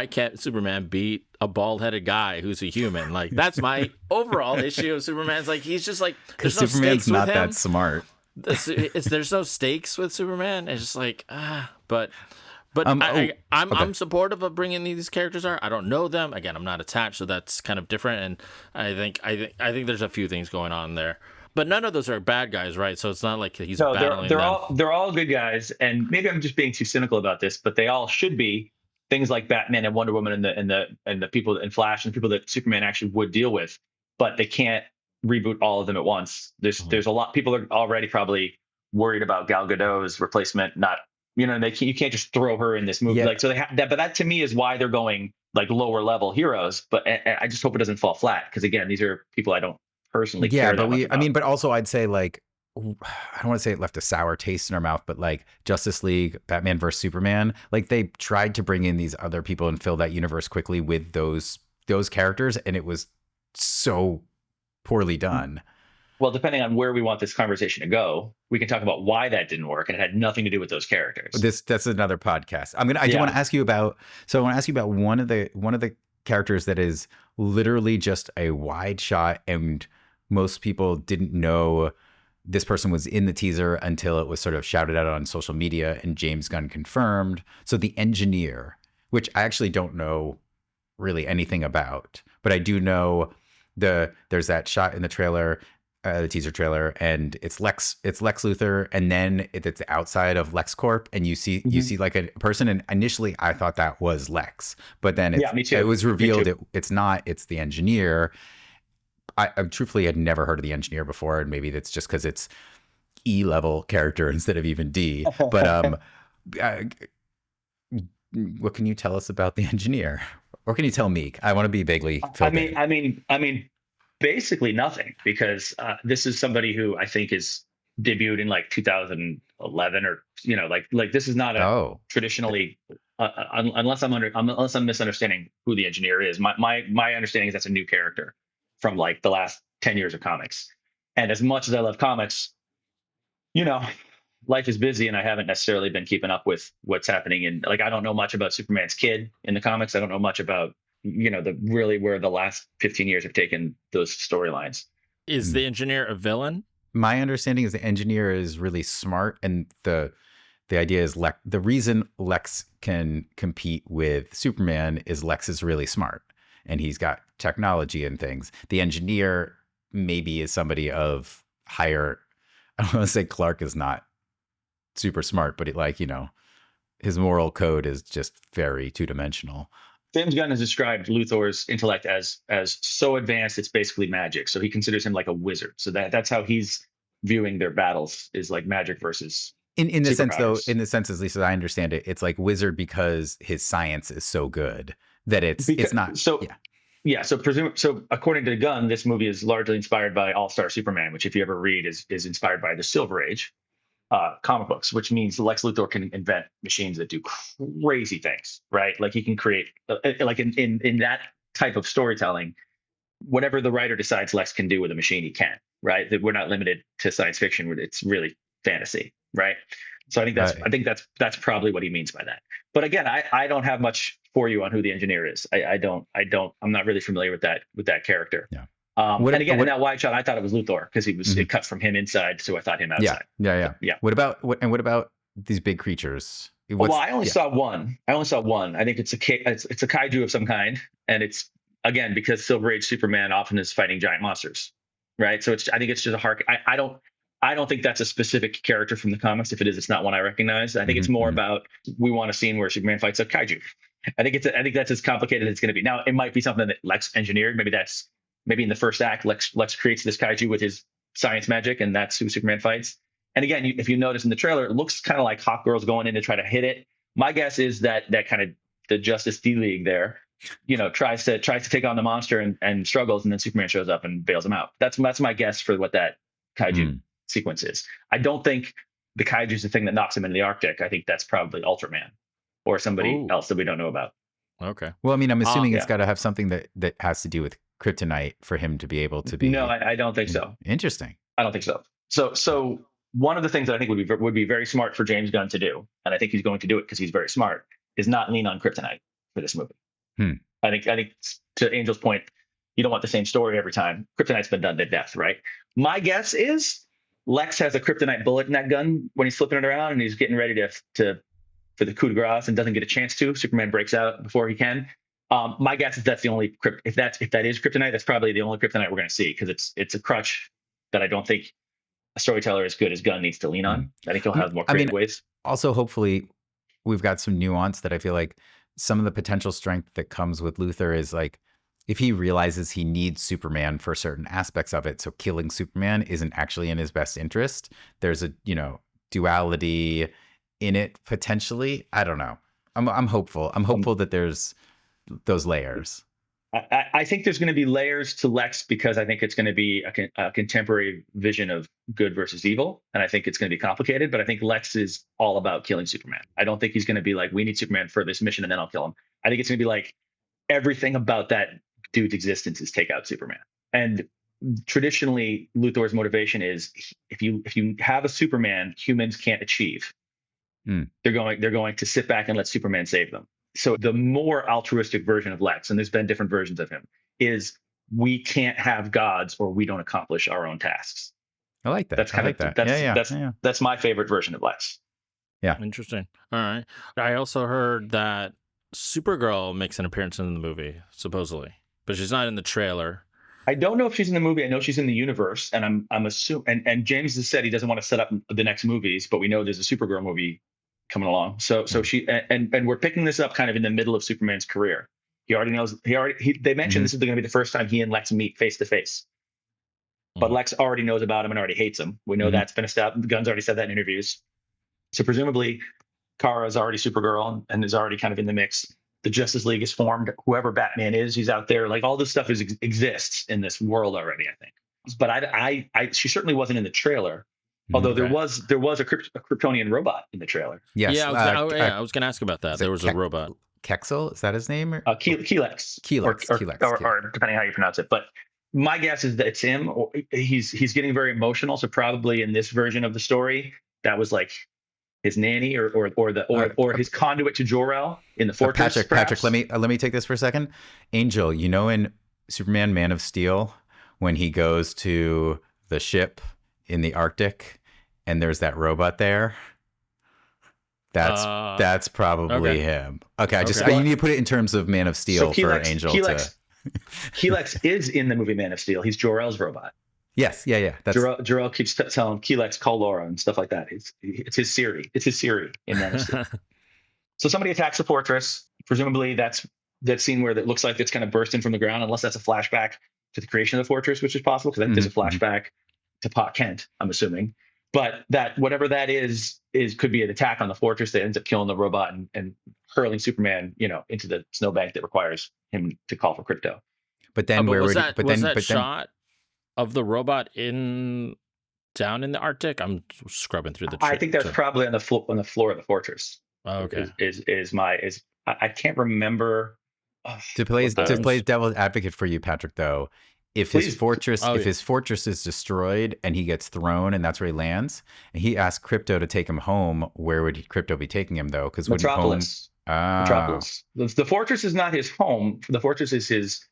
can't Superman beat a bald-headed guy who's a human? Like, that's my overall issue of Superman. It's like, he's just like, there's no Superman's stakes not with him. that smart. There's no stakes with Superman. It's just like, but I'm supportive of bringing these characters out. I don't know them. Again, I'm not attached, so that's kind of different. And I think there's a few things going on there. But none of those are bad guys, right? So it's not like he's battling them. They're all good guys, and maybe I'm just being too cynical about this, but they all should be things like Batman and Wonder Woman and the people in Flash and people that Superman actually would deal with. But they can't reboot all of them at once. There's a lot. People are already probably worried about Gal Gadot's replacement not. You can't just throw her in this movie. Yeah. Like, so they have that, but that to me is why they're going like lower level heroes. But I just hope it doesn't fall flat. Cause again, these are people I don't personally care that much about. But also I'd say, like, I don't want to say it left a sour taste in our mouth, but like Justice League, Batman versus Superman, like they tried to bring in these other people and fill that universe quickly with those characters. And it was so poorly done. Well, depending on where we want this conversation to go, we can talk about why that didn't work, and it had nothing to do with those characters. That's another podcast. I do want to ask you about. So I want to ask you about one of the characters that is literally just a wide shot, and most people didn't know this person was in the teaser until it was sort of shouted out on social media, and James Gunn confirmed. So the engineer, which I actually don't know really anything about, but I do know there's that shot in the trailer, the teaser trailer, and it's Lex Luthor, and then it's outside of LexCorp, and you see like a person, and initially I thought that was Lex, but then me too. It was revealed it's not. It's the engineer. I truthfully had never heard of the engineer before, and maybe that's just because it's E-level character instead of even D. But what can you tell us about the engineer? Or can you tell me? I want to be vaguely filled in. I mean, basically nothing, because this is somebody who I think is debuted in like 2011, or like this is not a traditionally unless I'm misunderstanding who the engineer is. My understanding is that's a new character from like the last 10 years of comics. And as much as I love comics, life is busy, and I haven't necessarily been keeping up with what's happening. And like, I don't know much about Superman's kid in the comics. I don't know much about, where the last 15 years have taken those storylines. Is the engineer a villain? My understanding is the engineer is really smart, and the idea is the reason Lex can compete with Superman is Lex is really smart, and he's got technology and things. The engineer maybe is somebody of higher. I don't want to say Clark is not super smart, but his moral code is just very two-dimensional. James Gunn has described Luthor's intellect as so advanced it's basically magic. So he considers him like a wizard. So that's how he's viewing their battles, is like magic versus in the sense though, in the sense at least as I understand it, it's like wizard because his science is so good that it's not. So yeah. So according to Gunn, this movie is largely inspired by All-Star Superman, which if you ever read is inspired by the Silver Age comic books, which means Lex Luthor can invent machines that do crazy things, right? Like he can create, like in that type of storytelling, whatever the writer decides Lex can do with a machine, he can, right? That we're not limited to science fiction; it's really fantasy, right? So I think that's probably what he means by that. But again, I don't have much for you on who the engineer is. I'm not really familiar with that character. Yeah. In that wide shot, I thought it was Luthor because it cut from him inside, so I thought him outside. Yeah. What about these big creatures? I only saw one. I think it's a kaiju of some kind, and it's again because Silver Age Superman often is fighting giant monsters, right? So I think it's just a hark. I don't think that's a specific character from the comics. If it is, it's not one I recognize. I think it's more about we want a scene where Superman fights a kaiju. I think that's as complicated as it's going to be. Now, it might be something that Lex engineered. Maybe in the first act, Lex creates this kaiju with his science magic, and that's who Superman fights. And again, if you notice in the trailer, it looks kind of like Hawkgirl's going in to try to hit it. My guess is that kind of the Justice League there, tries to take on the monster and struggles, and then Superman shows up and bails him out. That's my guess for what that kaiju sequence is. I don't think the kaiju is the thing that knocks him into the Arctic. I think that's probably Ultraman or somebody else that we don't know about. Okay. Well, I mean, I'm assuming it's got to have something that has to do with kryptonite for him to be able to be. No, I don't think so. Interesting. I don't think so. So one of the things that I think would be very smart for James Gunn to do, and I think he's going to do it because he's very smart, is not lean on kryptonite for this movie. I think to Angel's point, you don't want the same story every time. Kryptonite's been done to death, right? My guess is Lex has a kryptonite bullet in that gun when he's flipping it around, and he's getting ready to for the coup de grace and doesn't get a chance to. Superman breaks out before he can. My guess is that's the only if that is kryptonite, that's probably the only kryptonite we're going to see, because it's a crutch that I don't think a storyteller as good as Gunn needs to lean on. I think he'll have more creative ways. Also, hopefully, we've got some nuance that I feel like some of the potential strength that comes with Luthor is like if he realizes he needs Superman for certain aspects of it, so killing Superman isn't actually in his best interest. There's a duality in it potentially. I don't know. I'm hopeful. I'm hopeful that there's those layers. I think there's going to be layers to Lex because I think it's going to be a contemporary vision of good versus evil. And I think it's going to be complicated, but I think Lex is all about killing Superman. I don't think he's going to be like, we need Superman for this mission and then I'll kill him. I think it's going to be like everything about that dude's existence is take out Superman. And traditionally Luthor's motivation is if you have a Superman, humans can't achieve. They're going to sit back and let Superman save them. So the more altruistic version of Lex, and there's been different versions of him, is we can't have gods or we don't accomplish our own tasks. I like that. That's kind of that. That's my favorite version of Lex. Yeah. Interesting. All right. I also heard that Supergirl makes an appearance in the movie, supposedly, but she's not in the trailer. I don't know if she's in the movie. I know she's in the universe, and I'm assuming. And James has said he doesn't want to set up the next movies, but we know there's a Supergirl movie coming along. So she and we're picking this up kind of in the middle of Superman's career. He already knows. They mentioned this is going to be the first time he and Lex meet face to face. But Lex already knows about him and already hates him. We know that's been established. Gunn's already said that in interviews. So presumably, Kara is already Supergirl and is already kind of in the mix. The Justice League is formed. Whoever Batman is, he's out there. Like all this stuff exists in this world already, I think. But she certainly wasn't in the trailer. Although there was a Kryptonian robot in the trailer. Yes. Yeah, I was going to ask about that. There was a robot. Kexel, is that his name? Kelex. Or depending how you pronounce it. But my guess is that it's him. Or he's getting very emotional. So probably in this version of the story, that was like his nanny or his conduit to Jor-El in the fortress. Patrick, let me take this for a second. Angel, you know, in Superman Man of Steel, when he goes to the ship in the Arctic and there's that robot there, that's probably him. Okay, you need to put it in terms of Man of Steel for Angel. Kelex is in the movie Man of Steel. He's Jor-El's robot. Yes, yeah. Jor-El keeps telling Kelex, call Laura and stuff like that. It's his Siri. It's his Siri in Man of Steel. So somebody attacks the fortress. Presumably that's that scene where it looks like it's kind of bursting from the ground, unless that's a flashback to the creation of the fortress, which is possible because I think there's a flashback to Pa Kent, I'm assuming. But that whatever that is could be an attack on the fortress that ends up killing the robot and hurling Superman, into the snowbank that requires him to call for crypto. But then was that shot of the robot down in the Arctic? I'm scrubbing through the. I think that's probably on the floor of the fortress. Oh, okay. I can't remember. To play devil's advocate for you, Patrick, though, if his fortress is destroyed and he gets thrown and that's where he lands, and he asks Crypto to take him home, where would Crypto be taking him though? Because Metropolis. Metropolis. The fortress is not his home. The fortress is his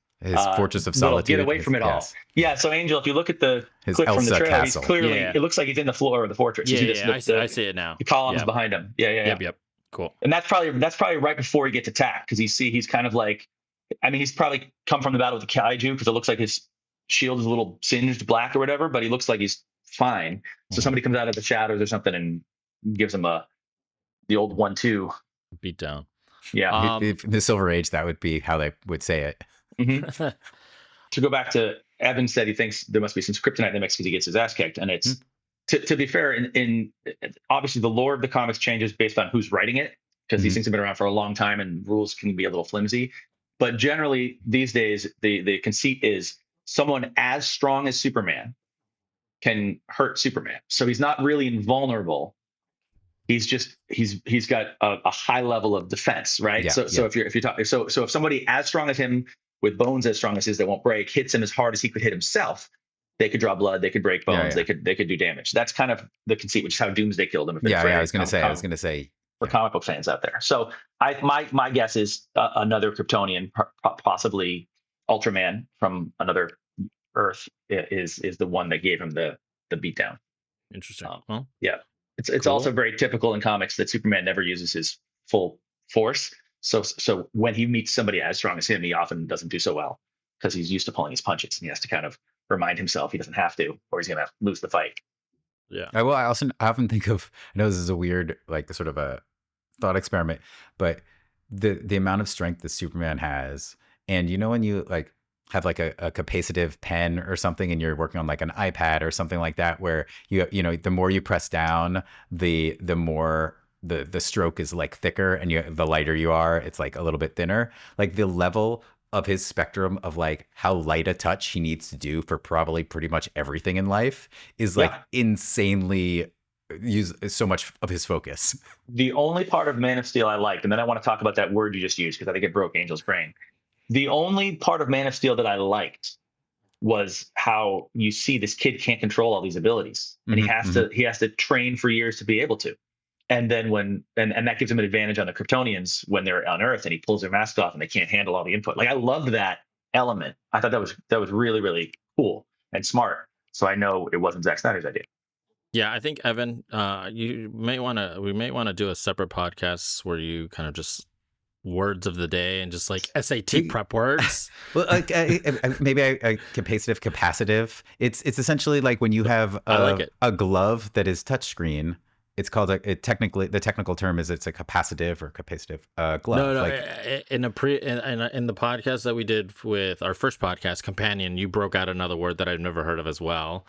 fortress of solitude. Get away from it all. Yeah. So Angel, if you look at the clip from the trailer, he's clearly it looks like he's in the floor of the fortress. I see it now. The columns behind him. Yeah. Yep. Cool. And that's probably right before he gets attacked, because he's kind of like, he's probably come from the battle with the kaiju, because it looks like his shield is a little singed black or whatever, but he looks like he's fine. So somebody comes out of the shadows or something and gives him the old 1-2 beat down. Yeah. If in the Silver Age, that would be how they would say it. Mm-hmm. To go back to Evan said he thinks there must be some kryptonite in the mix because he gets his ass kicked, and it's to be fair, in obviously the lore of the comics changes based on who's writing it, because these things have been around for a long time and rules can be a little flimsy. But generally these days, the conceit is someone as strong as Superman can hurt Superman. So he's not really invulnerable. He's got a high level of defense, right? So if you're talking, so if somebody as strong as him with bones as strong as his that won't break hits him as hard as he could hit himself, they could draw blood, they could break bones, they could do damage. That's kind of the conceit, which is how Doomsday killed him. I was going to say for comic book fans out there. So my guess is another Kryptonian, possibly Ultraman from another Earth, is the one that gave him the beatdown. Interesting. Yeah. It's also very typical in comics that Superman never uses his full force. So when he meets somebody as strong as him, he often doesn't do so well because he's used to pulling his punches, and he has to kind of remind himself he doesn't have to, or he's going to lose the fight. Yeah. I often think of, I know this is a weird, like sort of a thought experiment, but the amount of strength that Superman has, and when you like have like a capacitive pen or something and you're working on like an iPad or something like that, where the more you press down, the more the stroke is like thicker, and the lighter you are, it's like a little bit thinner. Like the level of his spectrum of like how light a touch he needs to do for probably pretty much everything in life is like insanely use so much of his focus. The only part of Man of Steel I liked, and then I want to talk about that word you just used because I think it broke Angel's brain. The only part of Man of Steel that I liked was how you see this kid can't control all these abilities, and he has to train for years to be able to. And then and that gives him an advantage on the Kryptonians when they're on Earth, and he pulls their mask off and they can't handle all the input. Like, I loved that element. I thought that was really, really cool and smart. So I know it wasn't Zack Snyder's idea. Yeah, I think, Evan, we may want to do a separate podcast where you kind of just words of the day and just like SAT prep words. Well, maybe I capacitive. It's essentially like when you have a glove that is touchscreen. It's called the technical term is it's a capacitive or capacitive glove. No. In the podcast that we did with our first podcast, Companion, you broke out another word that I've never heard of as well.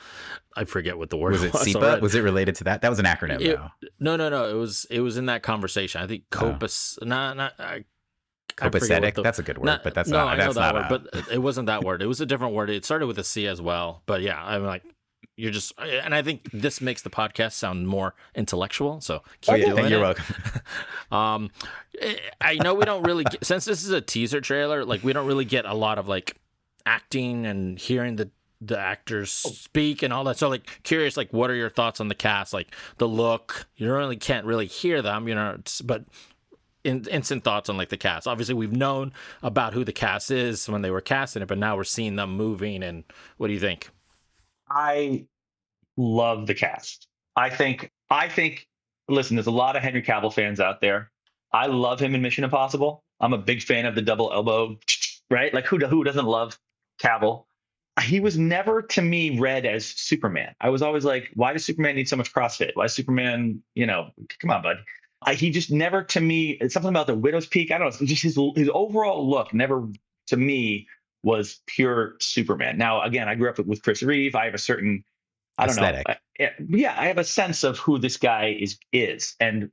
I forget what the word was. Was it SIPA? Was it related to that? That was an acronym, though. No. It was in that conversation. I think copacetic. That's a good word, but that's not. I know that word, but it wasn't that word. It was a different word. It started with a C as well. But yeah, I'm like. You're just, and I think this makes the podcast sound more intellectual. So keep doing you're it. welcome. I know we don't really get, since this is a teaser trailer, like we don't really get a lot of like acting and hearing the actors speak and all that. So like curious, like what are your thoughts on the cast? Like the look, you really can't really hear them, but instant thoughts on like the cast. Obviously we've known about who the cast is when they were casting it, but now we're seeing them moving. And what do you think? I love the cast. I think, listen, there's a lot of Henry Cavill fans out there. I love him in Mission Impossible. I'm a big fan of the double elbow, right? Like who doesn't love Cavill? He was never to me read as Superman. I was always like, why does Superman need so much CrossFit? Why is Superman, come on, bud. He just never to me, it's something about the Widow's Peak. I don't know. It's just his overall look never to me was pure Superman. Now, again, I grew up with Chris Reeve. I have a certain, aesthetic. I have a sense of who this guy is. And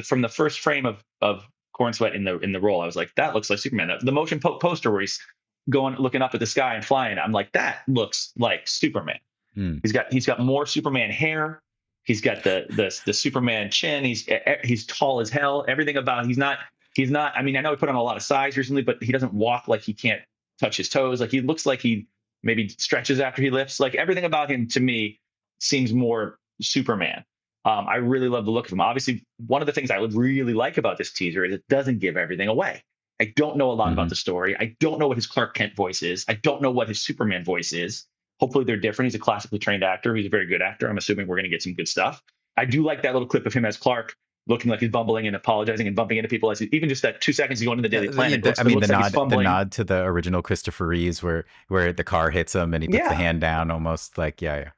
from the first frame of Corn Sweat in the role, I was like, that looks like Superman. The motion poster where he's looking up at the sky and flying, I'm like, that looks like Superman. He's got more Superman hair. He's got the Superman chin. He's tall as hell. Everything about he's not. I mean, I know he put on a lot of size recently, but he doesn't walk like he can't touch his toes. Like he looks like he maybe stretches after he lifts. Like everything about him to me seems more Superman. I really love the look of him. Obviously, one of the things I would really like about this teaser is it doesn't give everything away. I don't know a lot about the story. I don't know what his Clark Kent voice is. I don't know what his Superman voice is. Hopefully they're different. He's a classically trained actor. He's a very good actor. I'm assuming we're going to get some good stuff. I do like that little clip of him as Clark looking like he's bumbling and apologizing and bumping into people as even just that 2 seconds ago into the Daily Planet. The nod to the original Christopher Reeves where the car hits him and he puts the hand down almost like, yeah.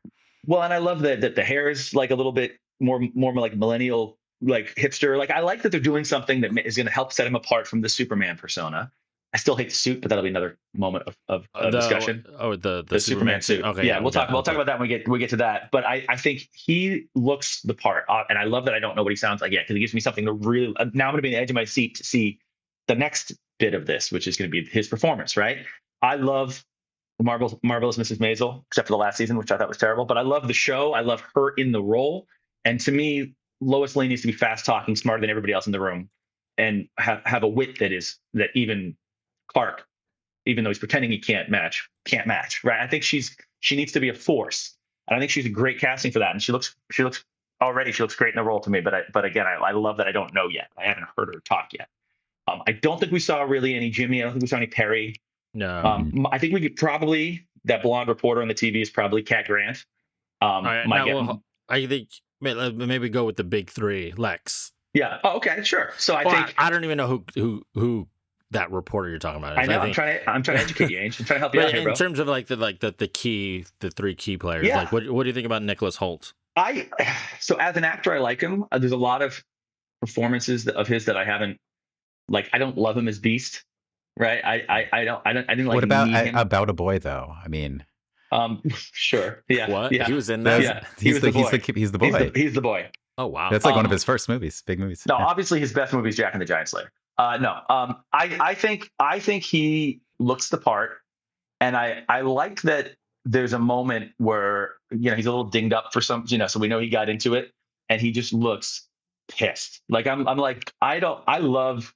Well, and I love that the hair is like a little bit more like millennial, like hipster. Like I like that they're doing something that is going to help set him apart from the Superman persona. I still hate the suit, but that'll be another moment of discussion. Oh, the Superman suit. Okay, yeah, we'll talk about that when we get to that. But I think he looks the part, and I love that I don't know what he sounds like yet because it gives me something to really. Now I'm going to be on the edge of my seat to see the next bit of this, which is going to be his performance. Right? I love Marvelous Mrs. Maisel, except for the last season, which I thought was terrible. But I love the show. I love her in the role, and to me, Lois Lane needs to be fast talking, smarter than everybody else in the room, and have a wit that even Clark, even though he's pretending he can't match, right? I think she needs to be a force, and I think she's a great casting for that. And she looks great in the role to me. But again, I love that I don't know yet. I haven't heard her talk yet. I don't think we saw really any Jimmy. I don't think we saw any Perry. No. I think we could probably that blonde reporter on the TV is probably Cat Grant. I think maybe go with the big three, Lex. Yeah. Oh, okay, sure. So I think I don't even know who that reporter you're talking about is. I know. I'm trying to educate you, Ange. I'm trying to help you out here, bro. In terms of like the three key players, like what do you think about Nicholas Hoult? So as an actor, I like him. There's a lot of performances of his that I haven't like. I don't love him as Beast, right? I didn't like. What about a boy though? I mean, sure, yeah. What? Yeah. He was in that. Yeah, he's the boy. He's the boy. Oh wow, that's like one of his first movies, big movies. No, obviously his best movie is Jack and the Giant Slayer. I think he looks the part, and I like that there's a moment where he's a little dinged up for some, so we know he got into it, and he just looks pissed. Like I'm like I love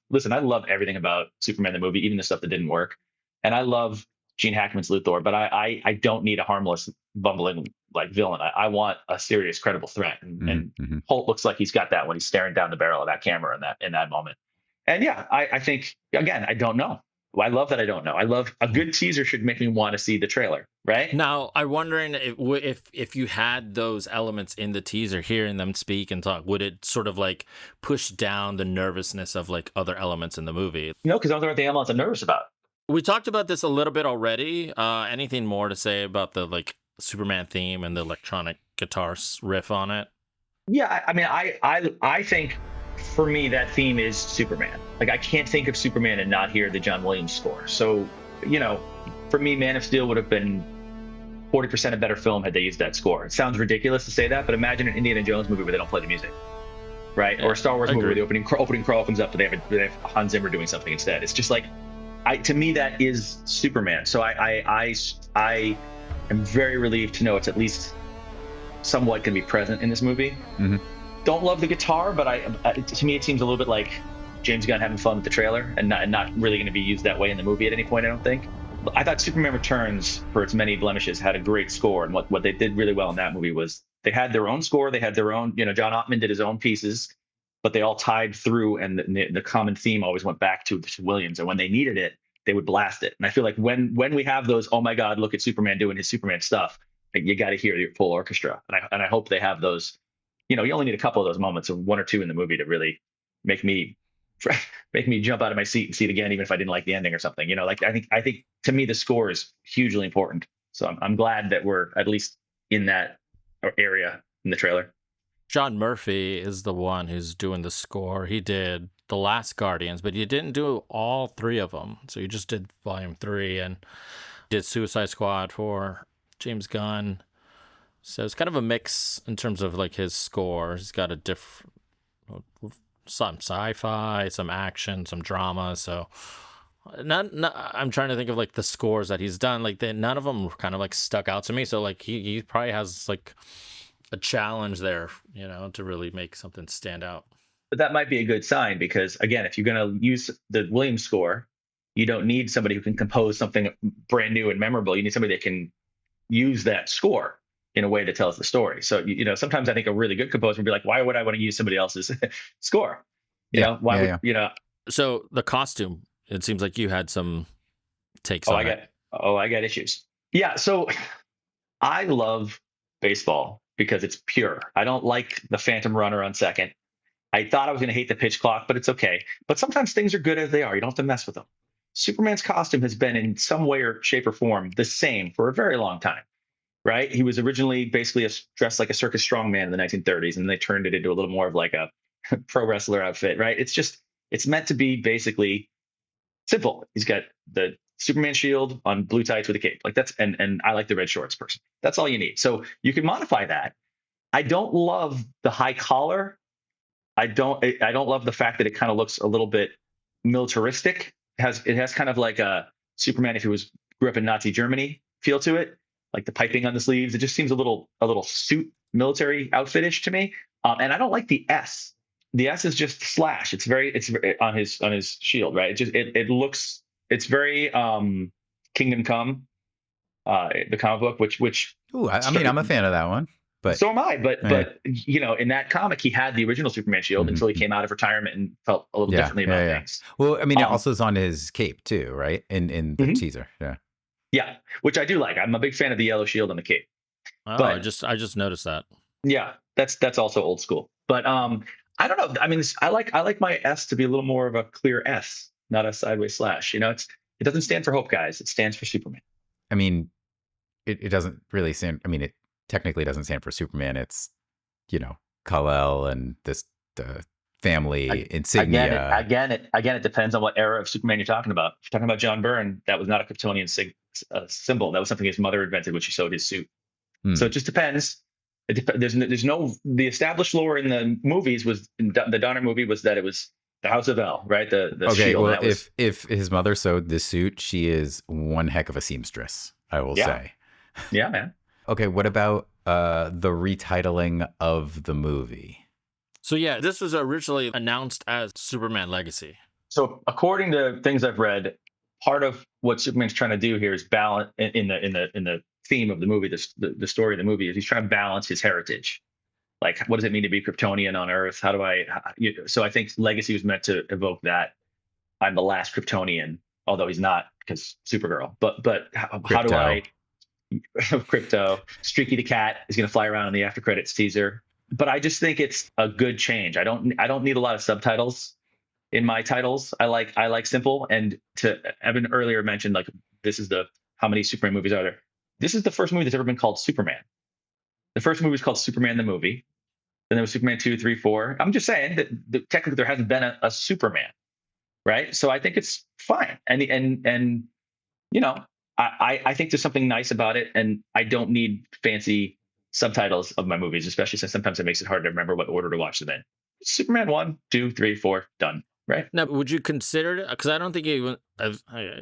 everything about Superman the movie, even the stuff that didn't work, and I love Gene Hackman's Luthor, but I don't need a harmless, bumbling like villain. I want a serious, credible threat, and Holt looks like he's got that when he's staring down the barrel of that camera in that moment. And yeah, I think again, I don't know. I love that I don't know. I love a good teaser should make me want to see the trailer, right? Now, I'm wondering if you had those elements in the teaser, hearing them speak and talk, would it sort of like push down the nervousness of like other elements in the movie? No, because those aren't the elements I'm nervous about. We talked about this a little bit already. Anything more to say about the like Superman theme and the electronic guitar riff on it? Yeah, I mean, I think for me that theme is Superman. Like I can't think of Superman and not hear the John Williams score. So, you know, for me, Man of Steel would have been 40% a better film had they used that score. It sounds ridiculous to say that, but imagine an Indiana Jones movie where they don't play the music, right? Yeah, or a Star Wars movie where the opening crawl opens up, but they have Hans Zimmer doing something instead. It's just like, to me, that is Superman. So I am very relieved to know it's at least somewhat going to be present in this movie. Don't love the guitar, but to me it seems a little bit like James Gunn having fun with the trailer and not really going to be used that way in the movie at any point, I don't think. I thought Superman Returns, for its many blemishes, had a great score, and what they did really well in that movie was they had their own score, they had their own, you know, John Ottman did his own pieces, but they all tied through, and the common theme always went back to Williams, and when they needed it, they would blast it. And I feel like when we have those, oh my God, look at Superman doing his Superman stuff, like, you got to hear your full orchestra, and I hope they have those. You know, you only need a couple of those moments, or one or two in the movie, to really make me jump out of my seat and see it again, even if I didn't like the ending or something. You know, like I think to me the score is hugely important. So I'm glad that we're at least in that area in the trailer. John Murphy is the one who's doing the score. He did The Last Guardians, but he didn't do all three of them. So he just did Volume 3 and did Suicide Squad for James Gunn. So it's kind of a mix in terms of like his score. He's got some sci-fi, some action, some drama. So not I'm trying to think of like the scores that he's done. Like none of them kind of like stuck out to me. So like he probably has like a challenge there, you know, to really make something stand out. But that might be a good sign, because again, if you're going to use the Williams score, you don't need somebody who can compose something brand new and memorable. You need somebody that can use that score in a way that tells the story. So, you know, sometimes I think a really good composer would be like, why would I want to use somebody else's score? You know, why would, you know? So the costume, it seems like you had some takes on it. I got issues. Yeah. So I love baseball because it's pure. I don't like the Phantom Runner on second. I thought I was going to hate the pitch clock, but it's okay. But sometimes things are good as they are. You don't have to mess with them. Superman's costume has been in some way or shape or form the same for a very long time. Right? He was originally basically dressed like a circus strongman in the 1930s, and they turned it into a little more of like a pro wrestler outfit, right? It's meant to be basically simple. He's got the Superman shield on blue tights with a cape. Like and I like the red shorts person. That's all you need. So you can modify that. I don't love the high collar. I don't love the fact that it kind of looks a little bit militaristic. It has kind of like a Superman if he grew up in Nazi Germany feel to it. Like the piping on the sleeves, it just seems a little suit military outfitish to me. And I don't like the S. The S is just slash. It's on his shield, right? It's very Kingdom Come, the comic book, which. Ooh, I mean, I'm a fan of that one. But so am I. But you know, in that comic, he had the original Superman shield until he came out of retirement and felt a little differently about things. Well, I mean, it also is on his cape too, right? In the teaser, yeah. Yeah, which I do like. I'm a big fan of the yellow shield on the cape. Oh, but, I just noticed that. Yeah, that's also old school. But I don't know. I mean, I like my S to be a little more of a clear S, not a sideways slash. You know, it doesn't stand for hope, guys. It stands for Superman. I mean, it doesn't really stand. I mean, it technically doesn't stand for Superman. It's, you know, Kal-El and the family insignia. Again, it depends on what era of Superman you're talking about. If you're talking about John Byrne, that was not a Kryptonian symbol. That was something his mother invented when she sewed his suit. So it just depends. There's no the established lore in the movies the Donner movie was that it was the House of El, right? The okay, shield. Well, if his mother sewed this suit, she is one heck of a seamstress, I will say. Yeah, man. Okay, what about the retitling of the movie? So yeah, this was originally announced as Superman Legacy. So according to things I've read, part of what Superman's trying to do here is balance in the theme of the movie, the story of the movie is he's trying to balance his heritage. Like, what does it mean to be Kryptonian on Earth? So I think Legacy was meant to evoke that. I'm the last Kryptonian, although he's not because Supergirl. But how do I Crypto? Streaky the cat is going to fly around in the after credits teaser. But I just think it's a good change. I don't need a lot of subtitles in my titles. I like simple. And to Evan earlier mentioned, like, this is how many Superman movies are there? This is the first movie that's ever been called Superman. The first movie was called Superman the movie. Then there was Superman 2, 3, 4. I'm just saying that technically there hasn't been a Superman, right? So I think it's fine. And you know, I think there's something nice about it, and I don't need fancy subtitles of my movies, especially since sometimes it makes it hard to remember what order to watch them in. Superman 1, 2, 3, 4, done, right? Now, would you consider it? Because I don't think even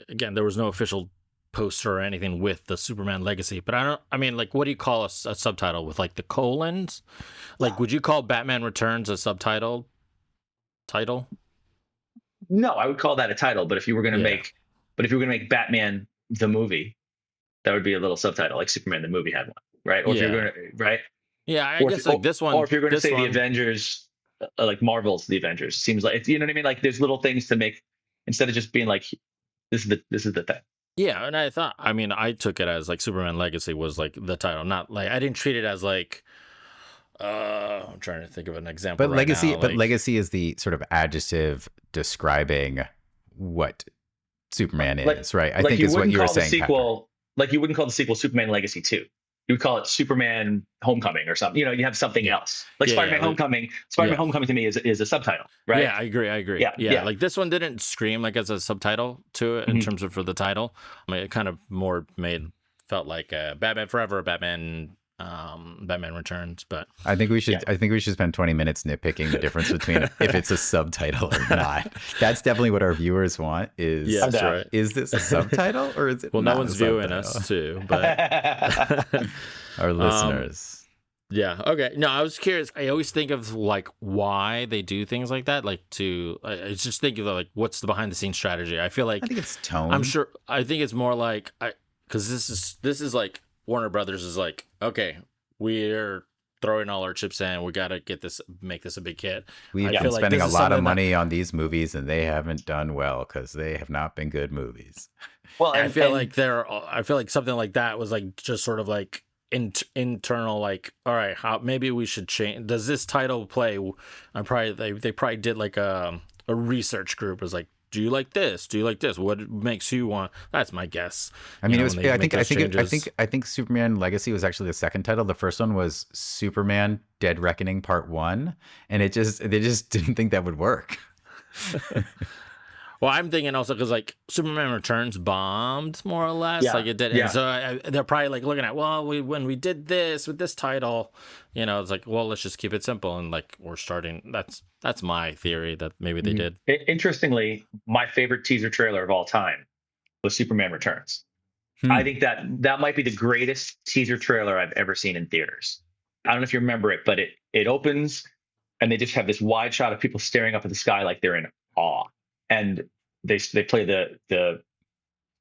again there was no official poster or anything with the Superman Legacy, but I mean, like, what do you call a subtitle with, like, the colons? Like, would you call Batman Returns a subtitle title? No, I would call that a title. But if you were going to make Batman the movie, that would be a little subtitle, like Superman the movie had one, right? Or if you're going to, right? Yeah, I guess like this one. Or if you're going to say the Avengers, like Marvel's the Avengers, seems like, you know what I mean? Like, there's little things to make, instead of just being like, this is the thing. Yeah, and I took it as like Superman Legacy was like the title, not like I didn't treat it as like I'm trying to think of an example. But Legacy is the sort of adjective describing what Superman is, right? I think is what you were saying. Sequel, like, you wouldn't call the sequel Superman Legacy 2. You would call it Superman Homecoming or something. You know, you have something else. Like Spider-Man Homecoming. Spider-Man Homecoming to me is a subtitle, right? Yeah, I agree. Yeah. Like, this one didn't scream like as a subtitle to it in terms of for the title. I mean, it kind of more felt like Batman Forever, Batman Returns. But I think we should spend 20 minutes nitpicking the difference between if it's a subtitle or not. That's definitely what our viewers want. Right. Is this a subtitle or is it? Well, not no one's viewing us too, but our listeners. Yeah. Okay. No, I was curious. I always think of like why they do things like that. Like I just think of like what's the behind the scenes strategy. I feel like I think it's tone. I'm sure. I think it's more like because this is like Warner Brothers is like, okay, we're throwing all our chips in. We got to make this a big hit. We've been spending a lot of money on these movies, and they haven't done well because they have not been good movies. Well, I feel like something like that was like just sort of like internal, like, all right, maybe we should change. Does this title play? They probably did like a research group. It was like, do you like this? Do you like this? What makes you want? That's my guess. I mean, I think Superman Legacy was actually the second title. The first one was Superman Dead Reckoning Part 1, and they just didn't think that would work. Well, I'm thinking also because like Superman Returns bombed more or less, like it did. Yeah. And so they're probably like looking at, well, when we did this with this title, you know, it's like, well, let's just keep it simple, and like we're starting. That's my theory that maybe they did. Interestingly, my favorite teaser trailer of all time was Superman Returns. I think that might be the greatest teaser trailer I've ever seen in theaters. I don't know if you remember it, but it opens and they just have this wide shot of people staring up at the sky like they're in awe. And they play the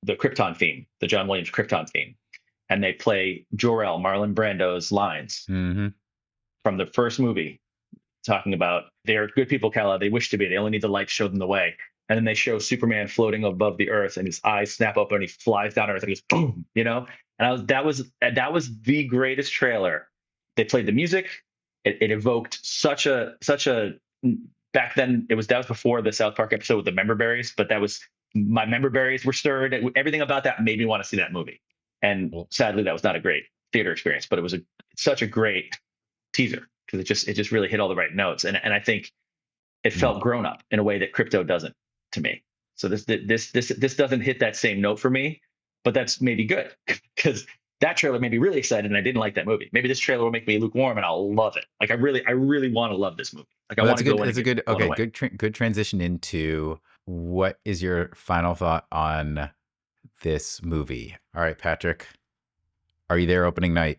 Krypton theme, the John Williams Krypton theme, and they play Jor-El, Marlon Brando's lines from the first movie, talking about they're good people, Kal-El. They wish to be. They only need the light to show them the way. And then they show Superman floating above the Earth, and his eyes snap open, and he flies down Earth, and he goes boom, you know. And that was the greatest trailer. They played the music. It evoked such a. Back then, that was before the South Park episode with the member berries, but my member berries were stirred. Everything about that made me want to see that movie. And sadly, that was not a great theater experience, but it was such a great teaser because it just really hit all the right notes. And I think it felt grown up in a way that Crypto doesn't to me. So this doesn't hit that same note for me, but that's maybe good because that trailer made me really excited, and I didn't like that movie. Maybe this trailer will make me lukewarm, and I'll love it. Like I really want to love this movie. Like I want to go in. It's a good transition into what is your final thought on this movie? All right, Patrick, are you there opening night?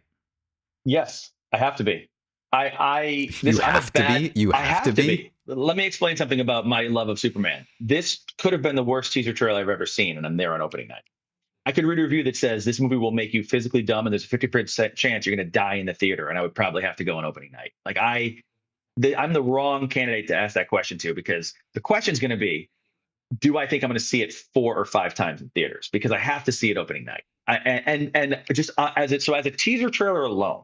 Yes, I have to be. You have to be. let me explain something about my love of Superman. This could have been the worst teaser trailer I've ever seen, and I'm there on opening night. I could read a review that says this movie will make you physically dumb, and there's a 50% chance you're going to die in the theater, and I would probably have to go on opening night. Like I'm the wrong candidate to ask that question to, because the question's going to be, do I think I'm going to see it 4 or 5 times in theaters? Because I have to see it opening night. And just as a teaser trailer alone,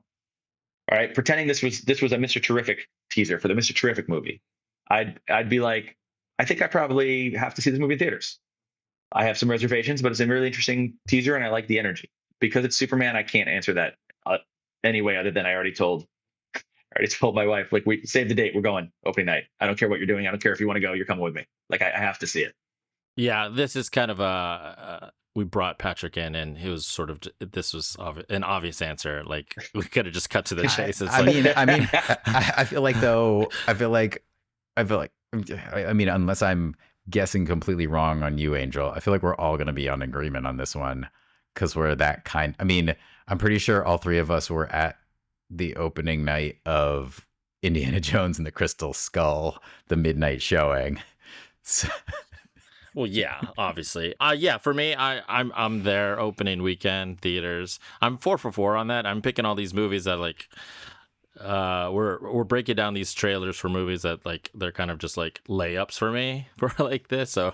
all right, pretending this was a Mr. Terrific teaser for the Mr. Terrific movie, I'd be like, I think I probably have to see this movie in theaters. I have some reservations, but it's a really interesting teaser, and I like the energy. Because it's Superman, I can't answer that any way other than I already told my wife, like, we save the date, we're going opening night. I don't care what you're doing. I don't care if you want to go, you're coming with me. Like, I have to see it. Yeah, this is kind of we brought Patrick in, and he was sort of, this was an obvious answer. Like, we could have just cut to the chase. It's I feel like, though, I mean, unless I'm guessing completely wrong on you, Angel, I feel like we're all going to be on agreement on this one, because we're that kind. I mean, I'm pretty sure all 3 of us were at the opening night of Indiana Jones and the Crystal Skull, the midnight showing. So. Well, yeah, obviously. Yeah, for me, I'm there opening weekend theaters. I'm 4 for 4 on that. I'm picking all these movies that, like, we're breaking down these trailers for movies that, like, they're kind of just like layups for me for like this. So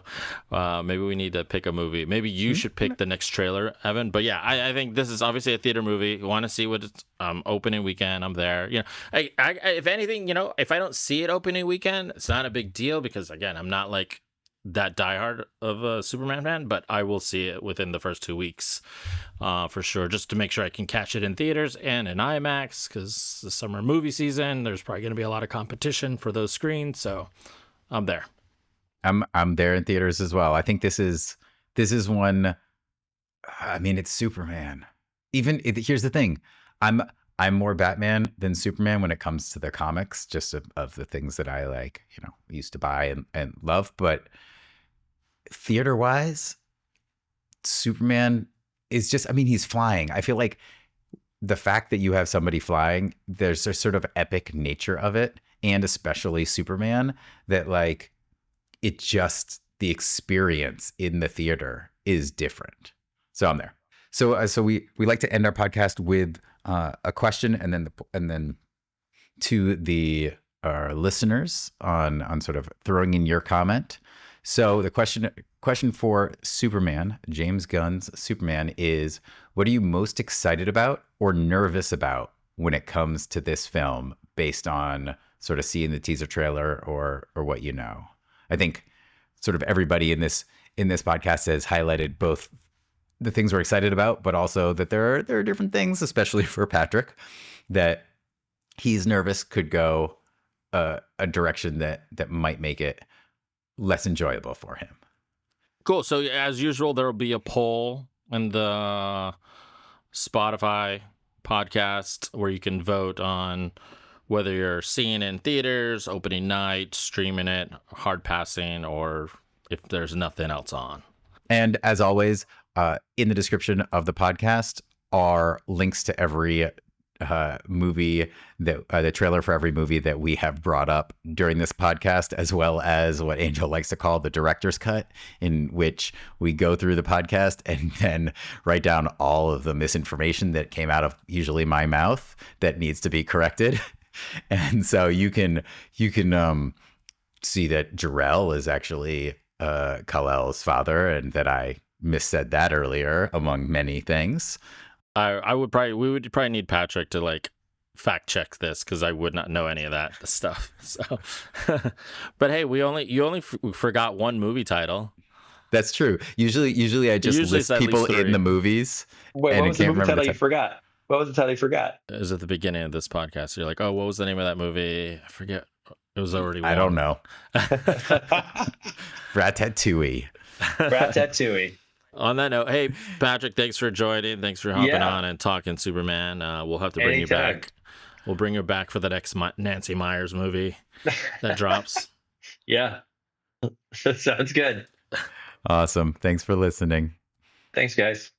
maybe we need to pick a movie. Maybe you should pick the next trailer, Evan. But yeah, I think this is obviously a theater movie. You want to see what it's opening weekend. I'm there. You know, I if anything, you know, if I don't see it opening weekend, it's not a big deal, because again, I'm not like that diehard of a Superman fan, but I will see it within the first 2 weeks for sure, just to make sure I can catch it in theaters and in IMAX, because the summer movie season, there's probably going to be a lot of competition for those screens. So I'm there. I'm there in theaters as well. I think this is one. I mean, it's Superman. Here's the thing, I'm more Batman than Superman when it comes to the comics, just of the things that I, like, you know, used to buy and love. But theater wise, Superman is just, I mean, he's flying. I feel like the fact that you have somebody flying, there's a sort of epic nature of it, and especially Superman, that, like, it just, the experience in the theater is different. So I'm there. So we like to end our podcast with a question, and then to our listeners on sort of throwing in your comment. So the question for Superman, James Gunn's Superman, is, what are you most excited about or nervous about when it comes to this film, based on sort of seeing the teaser trailer or what you know? I think sort of everybody in this podcast has highlighted both the things we're excited about, but also that there are different things, especially for Patrick, that he's nervous could go a direction that might make it less enjoyable for him. Cool. So as usual, there will be a poll in the Spotify podcast where you can vote on whether you're seeing it in theaters, opening night, streaming it, hard passing, or if there's nothing else on. And as always, in the description of the podcast are links to every movie, that the trailer for every movie that we have brought up during this podcast, as well as what Angel likes to call the director's cut, in which we go through the podcast and then write down all of the misinformation that came out of usually my mouth that needs to be corrected. And so you can see that Jor-El is actually Kal-El's father, and that I missaid that earlier, among many things. We would probably need Patrick to, like, fact check this, because I would not know any of that stuff. So, but hey, you only forgot one movie title. That's true. Usually I just list people in the movies. Wait, what was the movie title you forgot? What was the title you forgot? It was at the beginning of this podcast. You're like, oh, what was the name of that movie? I forget. It was already one. I don't know. Ratatouille. Ratatouille. On that note, hey, Patrick, thanks for joining. Thanks for hopping on and talking Superman. We'll have to bring you back. We'll bring you back for the next Nancy Meyers movie that drops. Yeah. Sounds good. Awesome. Thanks for listening. Thanks, guys.